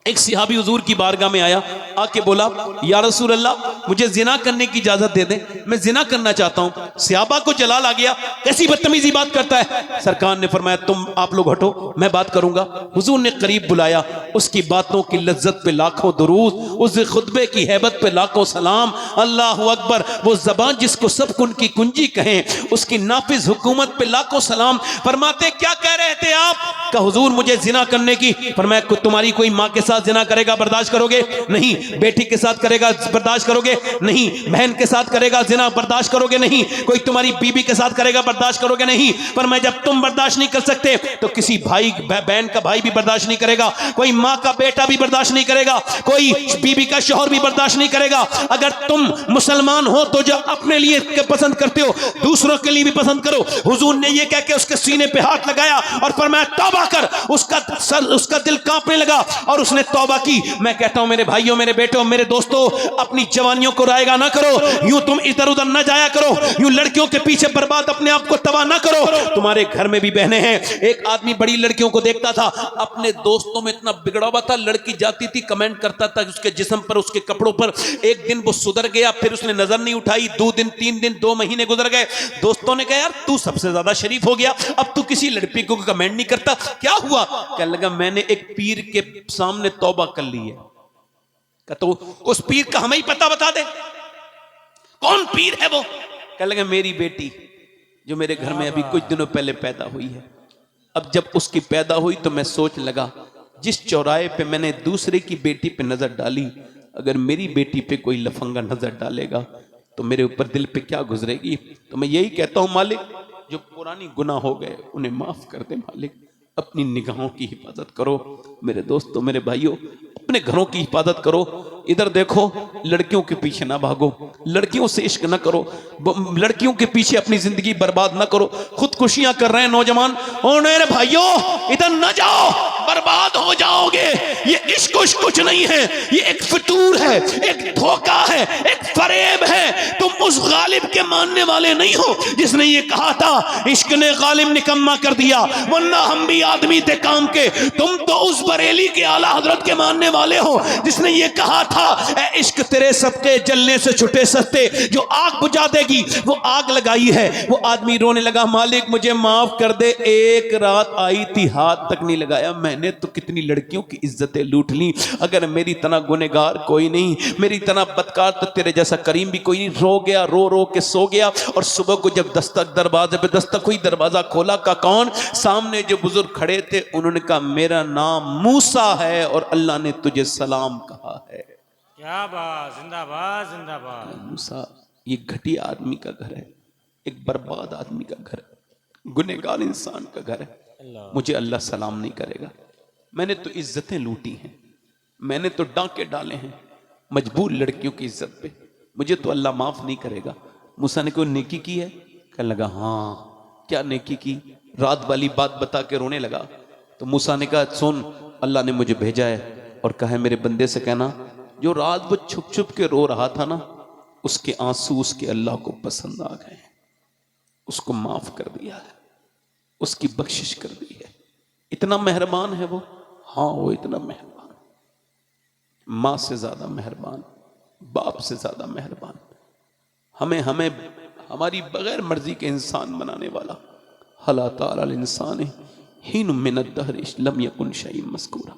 Speaker 1: एक सिहाबी हुजूर की बारगाह में आया, आके बोला या रसूल अल्लाह मुझे जिना करने की इजाजत दे दें, मैं जिना करना चाहता हूं। सहाबा को जलाल आ गया, कैसी बदतमीजी बात करता है। सरकार ने फरमाया तुम आप लोग हटो, मैं बात करूंगा। हुजूर ने करीब बुलाया, उसकी बातों की लज्जत पे लाखों दुरूद, उस खुतबे की हैबत पे लाखों सलाम। अल्लाह अकबर, वो जबान जिसको सब कुन की कुंजी कहें, उसकी नाफिज हुकूमत पे लाखों सलाम। फरमाते क्या कह रहे थे आप? का हुजूर मुझे जिना करने की। फरमाया तुम्हारी कोई माँ के साथ जिना करेगा, बर्दाश्त करोगे? नहीं। बेटी के साथ करेगा, बर्दाश्त करोगे? नहीं। बहन के साथ करेगा जिना, बर्दाश्त करोगे? नहीं। कोई तुम्हारी बीबी के साथ करेगा, बर्दाश्त करोगे? नहीं। पर मैं जब तुम बर्दाश्त नहीं कर सकते तो किसी भाई बहन का भाई भी बर्दाश्त नहीं करेगा, कोई माँ का बेटा भी बर्दाश्त नहीं करेगा, कोई बीबी का शौहर भी बर्दाश्त नहीं करेगा। अगर तुम मुसलमान हो तो जो अपने लिए पसंद करते हो दूसरों के लिए भी पसंद करो। हुजूर ने यह कह के उसके सीने पे हाथ लगाया और फरमाया तौबा कर। उसका दिल कांपने लगा और उसने तौबा की। मैं कहता हूं मेरे भाइयों, मेरे बेटों, मेरे दोस्तों, अपनी जवानियों को रायगा ना करो, यूं तुम इधर उधर ना जाया करो, यूं लड़कियों के पीछे बर्बाद अपने आप को तबाह ना करो। तुम्हारे घर में भी बहनें हैं। एक आदमी बड़ी लड़कियों को देखता था, अपने दोस्तों में इतना बिगड़ा हुआ था, लड़की जाती थी कमेंट करता था उसके जिस्म पर, उसके कपड़ों पर। एक दिन वो सुधर गया, फिर उसने नजर नहीं उठाई, 2 दिन 3 दिन 2 महीने गुजर गए। दोस्तों ने कहा यार तू सबसे ज्यादा शरीफ हो गया, अब तू किसी लड़की को कमेंट नहीं करता, क्या हुआ? कहने लगा मैंने एक पीर के सामने तौबा कर ली है। तो उस पीर का हमें ही पता बता दे, कौन पीर है वो? कहने लगा मेरी बेटी जो मेरे घर में अभी कुछ दिनों पहले पैदा हुई है। अब जब उसकी पैदा हुई तो मैं सोच लगा, जिस चौराहे पे मैंने दूसरे की बेटी पे नजर डाली, अगर मेरी बेटी पे कोई लफंगा नजर डालेगा तो मेरे ऊपर दिल पे क्या गुजरेगी। तो मैं यही कहता हूं मालिक, जो पुरानी गुनाह हो गए उन्हें माफ कर दे मालिक, अपनी निगाहों की हिफाजत करो। मेरे दोस्तों, मेरे भाइयों, अपने घरों की हिफाजत करो। इधर देखो, लड़कियों के पीछे ना भागो, लड़कियों से इश्क ना करो, लड़कियों के पीछे अपनी जिंदगी बर्बाद ना करो। खुदकुशियां कर रहे हैं नौजवान, ओ मेरे भाइयों इधर ना जाओ, बर्बाद हो जाओगे। ये इश्क उश्क कुछ नहीं है, ये एक फितूर है, एक धोखा है, एक फरेब है। तुम उस गालिब के मानने वाले नहीं हो जिसने ये कहा था इश्क ने गालिब निकम्मा कर दिया, वरना हम भी आदमी थे काम के। तुम तो उस बरेली के आला हजरत के मानने वाले हो जिसने ये कहा था ए इश्क तेरे सबके जलने से छुटे सस्ते, जो आग बुझा देगी वो आग लगाई है। वो आदमी रोने लगा, मालिक मुझे माफ कर दे, एक रात आई थी हाथ तक नहीं लगाया, मैंने तो कितनी लड़कियों की इज्जतें लूट ली। अगर मेरी तना गुनहगार कोई नहीं, मेरी तना बदकार तो तेरे जैसा करीम भी कोई नहीं। रो गया, रो रो के सो गया, और सुबह को जब दरवाजे पे दस्तक हुई, दरवाजा खोला का कौन? सामने जो बुजुर्ग खड़े थे, उन्होंने कहा मेरा नाम मूसा है और अल्लाह ने तुझे सलाम कहा है।
Speaker 2: क्या बात, जिंदाबाद जिंदाबाद।
Speaker 1: मूसा, ये घटिया आदमी का घर है, एक बर्बाद आदमी का घर है, गुनहगार इंसान का घर है। मुझे अल्लाह सलाम नहीं करेगा। मैंने तो इज्जतें लूटी हैं, मैंने तो डांके डाले हैं मजबूर लड़कियों की इज्जत पे, मुझे तो अल्लाह माफ नहीं करेगा। मूसा ने कोई नेकी की है? कहने लगा हाँ। क्या नेकी की? रात वाली बात बता के रोने लगा। तो मूसा ने कहा सुन, अल्लाह ने मुझे भेजा है और कहा मेरे बंदे से कहना, जो रात वो छुप छुप के रो रहा था ना, उसके आंसू उसके अल्लाह को पसंद आ गए, उसको माफ कर दिया है, उसकी बख्शिश कर दी है। इतना मेहरबान है वो। हाँ वो इतना मेहरबान, माँ से ज्यादा मेहरबान, बाप से ज्यादा मेहरबान, हमें हमारी बगैर मर्जी के इंसान बनाने वाला। हला ताला इंसान हीन मिनत दहरिश लम यकुन शैइन मस्कूरा।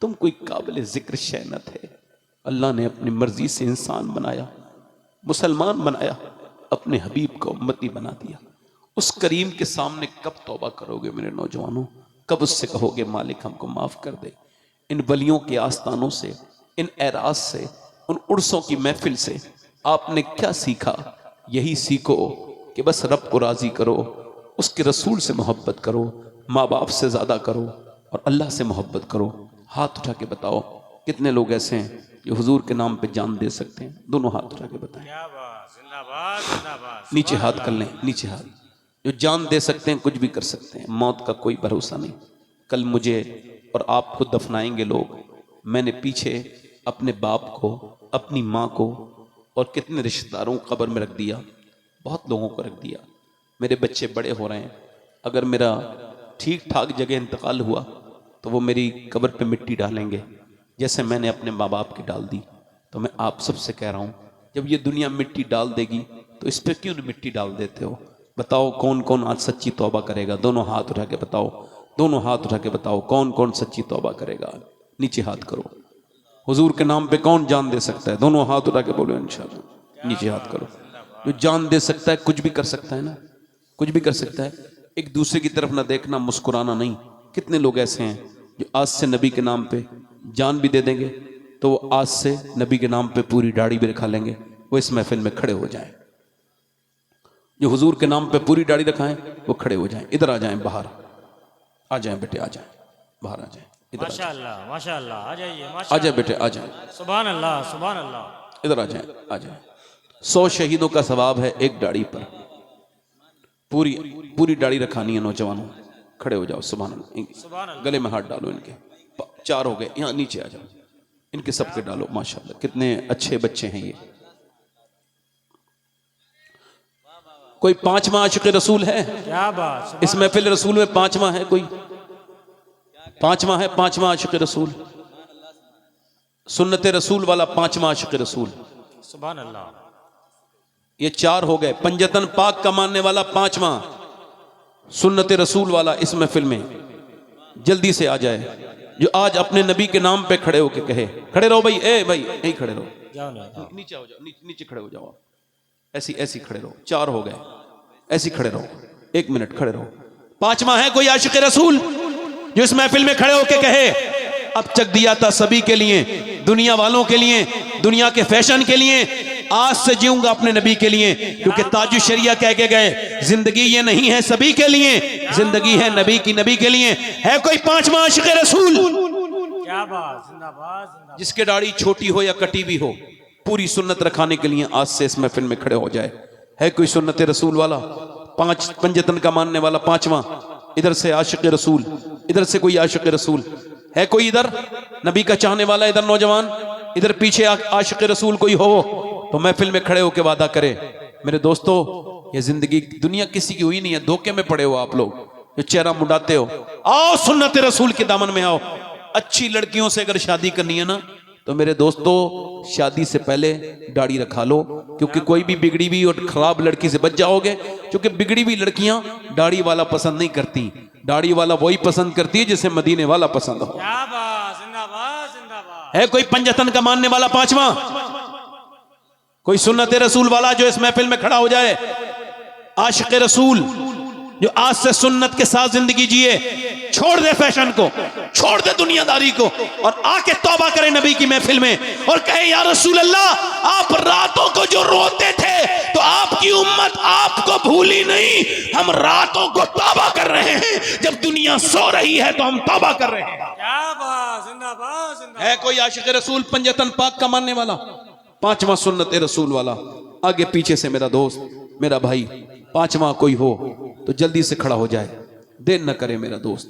Speaker 1: तुम कोई काबिल जिक्र शै न थे, अल्लाह ने अपनी मर्जी से इंसान बनाया, मुसलमान बनाया, अपने हबीब को उम्मती बना दिया। उस करीम के सामने कब तौबा करोगे मेरे नौजवानों? कब उससे कहोगे मालिक हमको माफ कर दे? इन वलियों के आस्थानों से, इन एराज से, उन उर्सों की महफिल से आपने क्या सीखा? यही सीखो कि बस रब को राजी करो, उसके रसूल से मोहब्बत करो, माँ बाप से ज़्यादा करो और अल्लाह से मोहब्बत करो। हाथ उठा के बताओ कितने लोग ऐसे हैं जो हुजूर के नाम पे जान दे सकते हैं? दोनों हाथ उठा के बताएं।
Speaker 2: क्या बात, जिंदाबाद जिंदाबाद।
Speaker 1: नीचे हाथ कर लें, नीचे हाथ। जो जान दे सकते हैं कुछ भी कर सकते हैं, मौत का कोई भरोसा नहीं। कल मुझे और आपको दफनाएंगे लोग। मैंने पीछे अपने बाप को, अपनी माँ को और कितने रिश्तेदारों को कब्र में रख दिया, बहुत लोगों को रख दिया। मेरे बच्चे बड़े हो रहे हैं, अगर मेरा ठीक ठाक जगह इंतकाल हुआ तो वो मेरी कब्र पे मिट्टी डालेंगे जैसे मैंने अपने माँ बाप की डाल दी। तो मैं आप सबसे कह रहा हूँ, जब ये दुनिया मिट्टी डाल देगी तो इस पर क्यों नहीं मिट्टी डाल देते हो? बताओ कौन कौन आज सच्ची तौबा करेगा? दोनों हाथ उठा के बताओ, दोनों हाथ उठा के बताओ कौन कौन सच्ची तौबा करेगा। नीचे हाथ करो। हुजूर के नाम पे कौन जान दे सकता है? दोनों हाथ उठा के बोलो इंशाअल्लाह। नीचे हाथ करो। जो जान दे सकता है कुछ भी कर सकता है ना, कुछ भी कर सकता है। एक दूसरे की तरफ ना देखना, मुस्कुराना नहीं। कितने लोग ऐसे हैं जो आज से नबी के नाम पे जान भी दे देंगे तो वो आज से नबी के नाम पे पूरी दाढ़ी भी रखा लेंगे, वो इस महफिल में खड़े हो जाएं। जो हुजूर के नाम पे पूरी दाढ़ी रखाएं वो खड़े हो जाएं। इधर आ जाएं, बाहर आ जाएं बेटे, आ जाएं, बाहर आ जाएं। इधर
Speaker 2: माशाअल्लाह माशाअल्लाह, आ जाइए
Speaker 1: आ जाए बेटे, आ जाएं।
Speaker 2: सुभान अल्लाह सुभान अल्लाह।
Speaker 1: इधर आ जाएं, आ जाएं। 100 शहीदों का सवाब है एक दाढ़ी पर। पूरी पूरी दाढ़ी रखानी है नौजवानों। खड़े हो जाओ। सुभान अल्लाह। गले में हाथ डालो इनके, 4 हो गए, यहाँ नीचे आ जाओ, इनके सबके डालो। माशाल्लाह कितने अच्छे बच्चे हैं ये। कोई 5वां आशिक रसूल है
Speaker 2: क्या बात,
Speaker 1: इस महफिल रसूल में? 5वां है कोई? 5वां है, 5वां आशिक रसूल, सुन्नत रसूल वाला 5वां आशिक रसूल।
Speaker 2: सुभान अल्लाह।
Speaker 1: ये 4 हो गए। पंजतन पाक का मानने वाला 5वां, सुन्नत रसूल वाला इस महफिल में जल्दी से आ जाए, जो आज अपने नबी के नाम पे खड़े होके कहे। खड़े रहो भाई, ए भाई यहीं खड़े रहो,
Speaker 2: जाओ नहीं,
Speaker 1: नीचे हो जाओ, नीचे खड़े हो जाओ, ऐसी ऐसी खड़े रहो। 4 हो गए, ऐसी खड़े रहो, 1 मिनट खड़े रहो। 5वां है कोई आशिक रसूल जो इस महफिल में खड़े होके कहे, अब चक दिया था सभी के लिए, दुनिया वालों के लिए, दुनिया के फैशन के लिए, आज से जीऊंगा अपने नबी के लिए, क्योंकि ताजु शरिया कह के गए जिंदगी ये नहीं है सभी के लिए, जिंदगी है नबी की, नबी के लिए। है कोई 5वां आशिक रसूल?
Speaker 2: क्या बात, जिंदाबाद जिंदाबाद।
Speaker 1: जिसके दाढ़ी छोटी हो या कटी भी हो, पूरी सुन्नत रखाने के लिए आज से इस महफिल में खड़े हो जाए। है कोई सुन्नत रसूल वाला? 5 पंजतन का मानने वाला 5वां, इधर से आशिक रसूल, इधर से कोई आशिक रसूल है कोई? इधर नबी का चाहने वाला, इधर नौजवान, इधर पीछे आशिक रसूल कोई हो तो महफिल में खड़े होकर वादा करे। मेरे दोस्तों, ये जिंदगी दुनिया किसी की हुई नहीं है, धोखे में पड़े हो आप लोग जो चेहरा मुंडाते हो। आओ सुन्नत रसूल के दामन में आओ। अच्छी लड़कियों से अगर शादी करनी है ना, तो मेरे दोस्तों शादी से पहले दाढ़ी रखा लो, क्योंकि कोई भी बिगड़ी हुई और खराब लड़की से बच जाओगे, क्योंकि बिगड़ी हुई लड़कियां दाढ़ी वाला पसंद नहीं करती, दाढ़ी वाला वही पसंद करती है जिसे मदीने वाला पसंद हो।
Speaker 2: क्या बात, जिंदाबाद जिंदाबाद।
Speaker 1: है कोई पंजतन का मानने वाला 5वां, कोई सुन्नत रसूल वाला जो इस महफिल में खड़ा हो जाए? आशिक रसूल जो आज से सुन्नत के साथ जिंदगी जिए, छोड़ दे फैशन को, छोड़ दे दुनियादारी को, और आके तौबा करे नबी की महफिल में और कहे या रसूल अल्लाह, आप रातों को जो रोते थे तो आपकी उम्मत आपको भूली नहीं, हम रातों को तौबा कर रहे हैं, जब दुनिया सो रही है तो हम तौबा कर रहे हैं।
Speaker 2: क्या बात, जिंदाबाद जिंदाबाद।
Speaker 1: है कोई आशिक रसूल पंजतन पाक का मानने वाला? 5वां सुन्नत रसूल वाला। आगे पीछे से मेरा दोस्त, मेरा भाई, 5वां कोई हो तो जल्दी से खड़ा हो जाए, देर न करे मेरा दोस्त।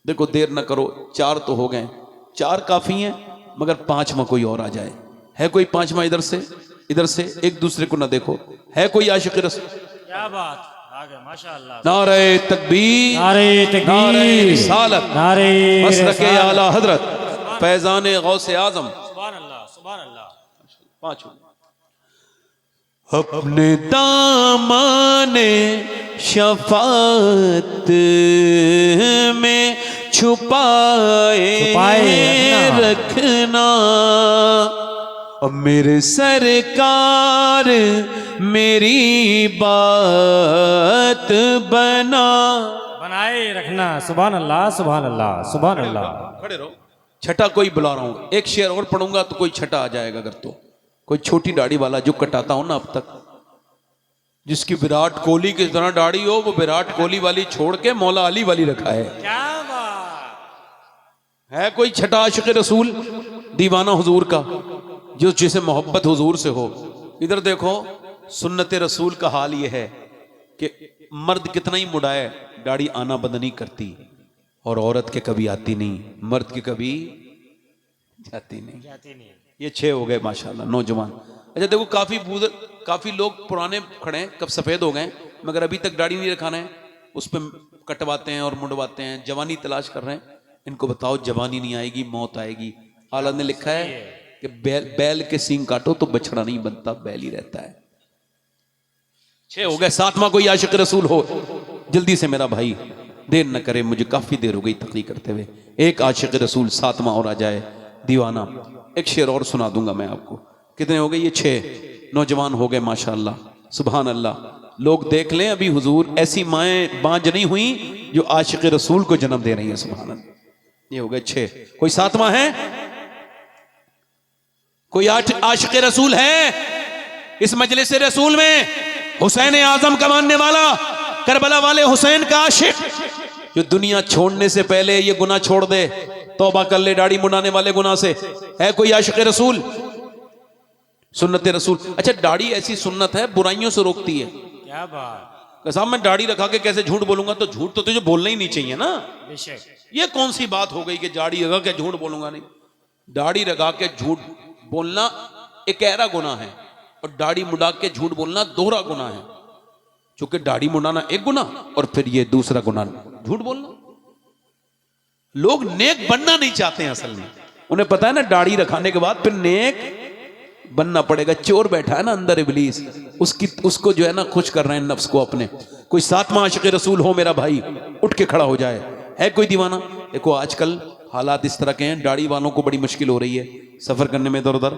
Speaker 1: देखो देर न करो, 4 तो हो गए, 4 काफी हैं, मगर 5वां कोई और आ जाए। है कोई 5वां? इधर से एक दूसरे को ना देखो। है कोई आशिक रसूल?
Speaker 2: क्या बात, आगे माशाअल्लाह।
Speaker 1: नारे तकबीर,
Speaker 2: नारे तकबीर,
Speaker 1: नारे रिसालत,
Speaker 2: नारे
Speaker 1: मसलके आला हजरत, फैजाने गौसे आजम।
Speaker 2: सुभान अल्लाह सुभान अल्लाह।
Speaker 1: 5 अपने दामने शफात में छुपाए रखना, और मेरे सरकार मेरी बात
Speaker 2: बनाए रखना। सुभान अल्लाह सुभान अल्लाह सुभान अल्लाह।
Speaker 1: खड़े रहो। छठा कोई बुला रहा हूं, एक शेर और पढ़ूंगा तो कोई छठा आ जाएगा। अगर तो कोई छोटी दाढ़ी वाला जो कटाता हो ना अब तक, जिसकी विराट कोहली की तरह दाढ़ी हो, वो विराट कोहली वाली छोड़ के मौला अली वाली रखा है।
Speaker 2: क्या बात
Speaker 1: है कोई छठा आशिक रसूल दीवाना हुजूर का, जो जिसे मोहब्बत हुजूर से हो? इधर देखो, सुन्नत रसूल का हाल ये है कि मर्द कितना ही मुड़ाए, दाढ़ी आना बंद नहीं करती, और औरत के कभी आती नहीं, मर्द की कभी जाती नहीं।
Speaker 2: जाती नहीं।
Speaker 1: ये 6 हो गए माशाल्लाह नौजवान। अच्छा देखो, काफी लोग पुराने खड़े हैं, कब सफेद हो गए, मगर अभी तक दाढ़ी नहीं रखाना है, उस पर कटवाते हैं और मुंडवाते हैं, जवानी तलाश कर रहे हैं। इनको बताओ जवानी नहीं आएगी, मौत आएगी। आला ने लिखा है कि बैल के सींग काटो तो बछड़ा नहीं बनता, बैल ही रहता है। 6 हो गए। 7वां कोई आशिक रसूल हो, जल्दी से मेरा भाई, देर न करे, मुझे काफी देर हो गई तकलीफ करते हुए। एक आशिक रसूल 7वां और आ जाए, दीवाना। एक शेर और सुना दूंगा मैं आपको। कितने हो गए? ये 6 नौजवान हो गए माशाअल्लाह, सुभान अल्लाह। लोग देख लें, अभी हुजूर ऐसी माएं बांझ नहीं हुई जो आशिक रसूल को जन्म दे रही हैं, सुभान अल्लाह। ये हो गए 6। कोई 7वां है? कोई आशिक रसूल है इस मजलिस रसूल में? हुसैन आजम का मानने वाला, करबला वाले हुसैन का आशिक, जो दुनिया छोड़ने से पहले ये गुनाह छोड़ दे, तौबा कर ले दाढ़ी मुंडाने वाले गुनाह से। है कोई आशिक रसूल? सुन्नत रसूल। अच्छा, दाढ़ी ऐसी सुन्नत है बुराइयों से रोकती है।
Speaker 2: क्या बात।
Speaker 1: कि साहब मैं दाढ़ी रखा के कैसे झूठ बोलूंगा, तो झूठ तो तुझे बोलना ही नहीं चाहिए ना।
Speaker 2: बेशक।
Speaker 1: ये कौन सी बात हो गई कि दाढ़ी रखा के झूठ बोलूंगा नहीं। दाढ़ी रखा के झूठ बोलना एक गहरा गुनाह है और दाढ़ी मुड़ा के झूठ बोलना दोहरा गुनाह है। क्योंकि दाढ़ी मुड़ाना एक गुनाह और फिर ये दूसरा गुनाह झूठ बोलना। लोग नेक बनना नहीं चाहते हैं असल में, उन्हें पता है ना दाढ़ी रखाने के बाद फिर नेक बनना पड़ेगा। चोर बैठा है ना अंदर इब्लीस, उसको जो है ना खुश कर रहे हैं नफ्स को अपने। कोई सातवां आशिक़ रसूल हो मेरा भाई, उठ के खड़ा हो जाए। है कोई दीवाना? देखो आजकल हालात इस तरह के हैं, दाढ़ी वालों को बड़ी मुश्किल हो रही है सफर करने में इधर उधर,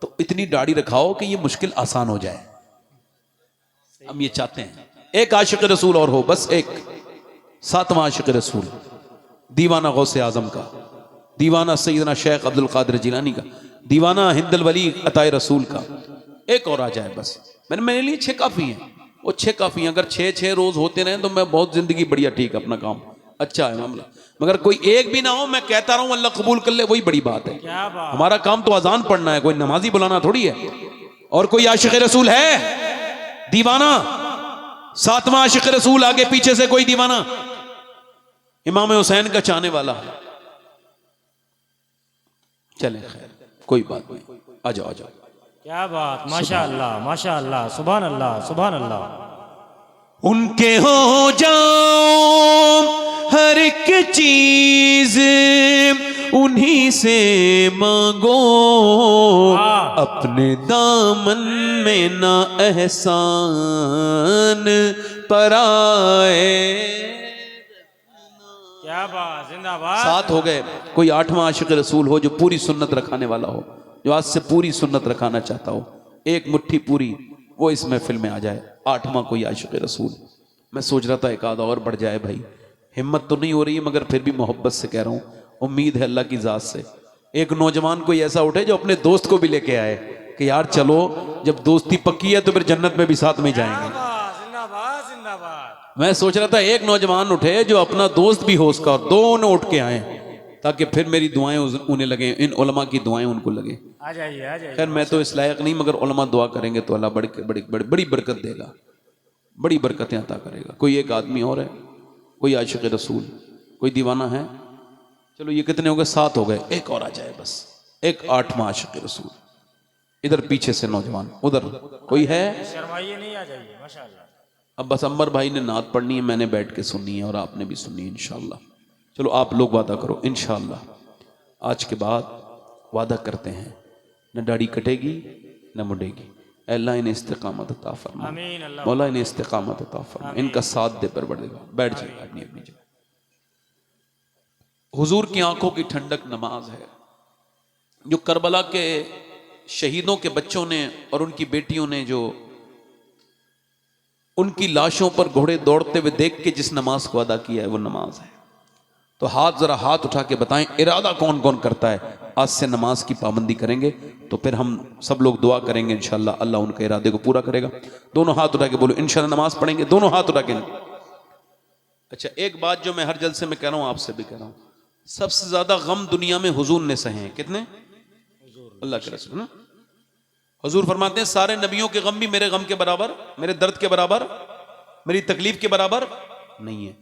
Speaker 1: तो इतनी दाढ़ी रखाओ कि ये मुश्किल आसान हो जाए। हम ये चाहते हैं एक आशिक़ रसूल और हो, बस एक सातवां आशिक़ रसूल, दीवाना गौसे आजम का, दीवाना सैयदना शेख अब्दुल कादिर जिलानी का, दीवाना हिंदल वली अताए रसूल का। एक और आ जाए बस। मेरे लिए 6 काफी हैं, वो 6 काफी हैं। अगर 6 रोज होते रहे तो मैं बहुत जिंदगी बढ़िया, ठीक अपना काम अच्छा है मामला। मगर कोई एक भी ना हो, मैं कहता रहूं अल्लाह कबूल कर ले, वही बड़ी बात है।
Speaker 2: क्या बात।
Speaker 1: हमारा काम तो अजान पढ़ना है, कोई नमाजी बुलाना थोड़ी है। और कोई आशिक़ रसूल है दीवाना, सातवां आशिक़ रसूल, आगे पीछे से कोई दीवाना, इमाम हुसैन का चाहने वाला। चले खैर कोई बात नहीं, आ जाओ आ जाओ।
Speaker 2: क्या बात, माशाअल्लाह माशाअल्लाह, सुभान अल्लाह सुभान अल्लाह।
Speaker 1: उनके हो जाओ हर एक चीज उन्हीं से मांगो, अपने दामन में ना एहसान पराए।
Speaker 2: क्या बात, जिंदाबाद।
Speaker 1: 7 हो गए। कोई 8वां आशिक़ रसूल हो जो पूरी सुन्नत रखाने वाला हो, जो आज से पूरी सुन्नत रखाना चाहता हो, एक मुट्ठी पूरी, वो इस महफिल में आ जाए। 8वां कोई आशिक़ रसूल। मैं सोच रहा था एक आधा और बढ़ जाए भाई, हिम्मत तो नहीं हो रही है मगर फिर भी मोहब्बत से कह रहा हूँ, उम्मीद है अल्लाह की ज़ात से। एक नौजवान कोई ऐसा उठे जो अपने दोस्त को भी लेके आए कि यार चलो, जब दोस्ती पक्की है तो फिर जन्नत में भी साथ में जाएंगे।
Speaker 2: जिंदाबाद जिंदाबाद।
Speaker 1: मैं सोच रहा था एक नौजवान उठे जो अपना दोस्त भी हो उसका, और दोनों उठ के आए ताकि फिर मेरी दुआएं उन्हें लगे, इन उलमा की दुआएं उनको लगे।
Speaker 2: आ जाइए आ जाइए।
Speaker 1: खैर मैं तो इस लायक नहीं, मगर उलमा दुआ करेंगे तो अल्लाह बड़ी बड़ी बड़ी बड़ी बरकत देगा, बड़ी बरकतें अता करेगा। कोई एक आदमी और है, कोई आशिक़ रसूल, कोई दीवाना है। चलो ये कितने हो गए? 7 हो गए। एक और आ जाए बस, एक 8वां आशिक़ रसूल। इधर पीछे से नौजवान, उधर कोई है?
Speaker 2: शर्माइए नहीं, आ जाइए माशाअल्लाह।
Speaker 1: अब बस अंबर भाई ने नात पढ़नी है, मैंने बैठ के सुननी है और आपने भी सुननी है इंशाअल्लाह। चलो आप लोग वादा करो इंशाअल्लाह आज के बाद वादा करते हैं, न दाढ़ी कटेगी न मुड़ेगी। अल्लाह इन्हें इस्तिकामत अता फरमा,
Speaker 2: आमीन अल्लाह।
Speaker 1: मौला इन्हें इस्तिकामत अता फरमा, इनका साथ दे पर बढ़ेगा। बैठ जाए अपनी अपनी जगह। हुजूर की आंखों की ठंडक नमाज है, जो करबला के शहीदों के बच्चों ने और उनकी बेटियों ने जो उनकी लाशों पर घोड़े दौड़ते हुए देख के जिस नमाज को अदा किया है वो नमाज है। तो जरा हाथ उठा के बताएं इरादा कौन कौन करता है। आज से नमाज की पाबंदी करेंगे तो फिर हम सब लोग दुआ करेंगे इंशाअल्लाह, अल्लाह उनके इरादे को पूरा करेगा। दोनों हाथ उठा के बोलो इंशाअल्लाह नमाज पढ़ेंगे, दोनों हाथ उठा के। अच्छा एक बात जो मैं हर जलसे में कह रहा हूं, आपसे भी कह रहा हूं, सबसे ज्यादा गम दुनिया में हुजूर ने सहे हैं। कितने? अल्लाह के रसूल ना, हुजूर फरमाते हैं सारे नबियों के गम भी मेरे गम के बराबर, मेरे दर्द के बराबर, मेरी तकलीफ के बराबर नहीं है।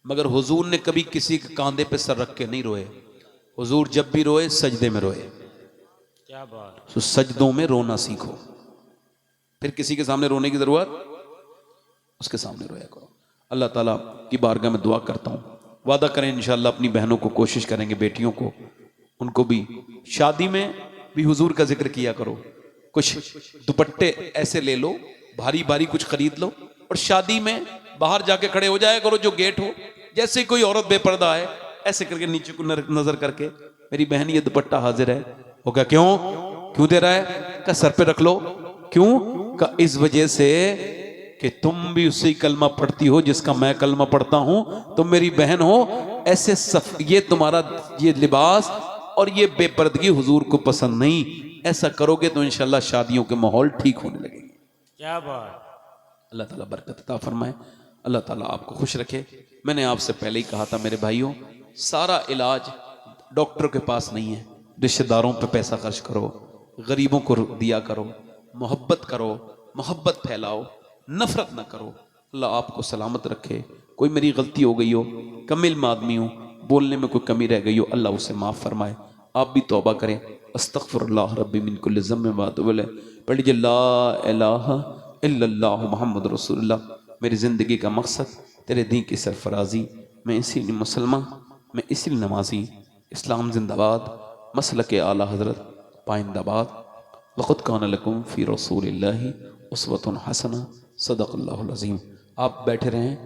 Speaker 1: मगर हुजूर ने कभी किसी के कांधे पे सर रख के नहीं रोए। हुजूर जब भी रोए सजदे में रोए।
Speaker 2: क्या बात।
Speaker 1: तो सजदों में रोना सीखो, फिर किसी के सामने रोने की जरूरत, उसके सामने रोया करो। अल्लाह ताला की बारगाह में दुआ करता हूँ, वादा करें इंशाअल्लाह अपनी बहनों को कोशिश करेंगे, बेटियों को, उनको भी शादी में भी हुजूर का जिक्र किया करो। कुछ दुपट्टे ऐसे ले लो, भारी भारी कुछ खरीद लो, और शादी में बाहर जाके खड़े हो जाया करो, जो गेट हो, जैसे कोई औरत बेपर्दा है ऐसे करके नीचे को नजर करके, मेरी बहन ये दुपट्टा हाजिर है। हो गया क्यों क्यों दे रहा है? का सर पे रख लो। क्यों? का इस वजह से कि तुम भी उसी कलमा पढ़ती हो जिसका मैं कलमा पढ़ता हूं, तुम मेरी बहन हो। ऐसे ये तुम्हारा ये लिबास और ये बेपर्दगी हुजूर को पसंद नहीं। ऐसा करोगे तो इंशाल्लाह शादियों के माहौल ठीक होने लगेंगे।
Speaker 2: क्या बात।
Speaker 1: अल्लाह ताला बरकत अता फरमाए, अल्लाह ताला आपको खुश रखे। मैंने आपसे पहले ही कहा था मेरे भाइयों, सारा इलाज डॉक्टर के पास नहीं है। रिश्तेदारों पे पैसा खर्च करो, गरीबों को दिया करो, मोहब्बत करो, मोहब्बत फैलाओ, नफरत ना करो। अल्लाह आपको सलामत रखे। कोई मेरी गलती हो गई हो, कम इल्म आदमी हूँ, बोलने में कोई कमी रह गई हो, अल्लाह उसे माफ़ फरमाए। आप भी तौबा करें, अस्तगफिरुल्लाह रब्बी मिन कुल्लि ज़म्बिन व अतूबु इलैह। पढ़ लीजिए ला इलाहा इल्लल्लाह मुहम्मद रसूलुल्लाह। मेरी ज़िंदगी का मकसद तेरे दीन की सरफराजी, मैं इसीलिए मुसलमान, मैं इसीलिए नमाजी। इस्लाम जिंदाबाद, मसलक आला हज़रत पाइंदाबाद। लक़द कान लकुम फ़ी रसूलिल्लाहि उस्वतुन हसना। सदक़ल्लाहुल अज़ीम। आप बैठे रहें।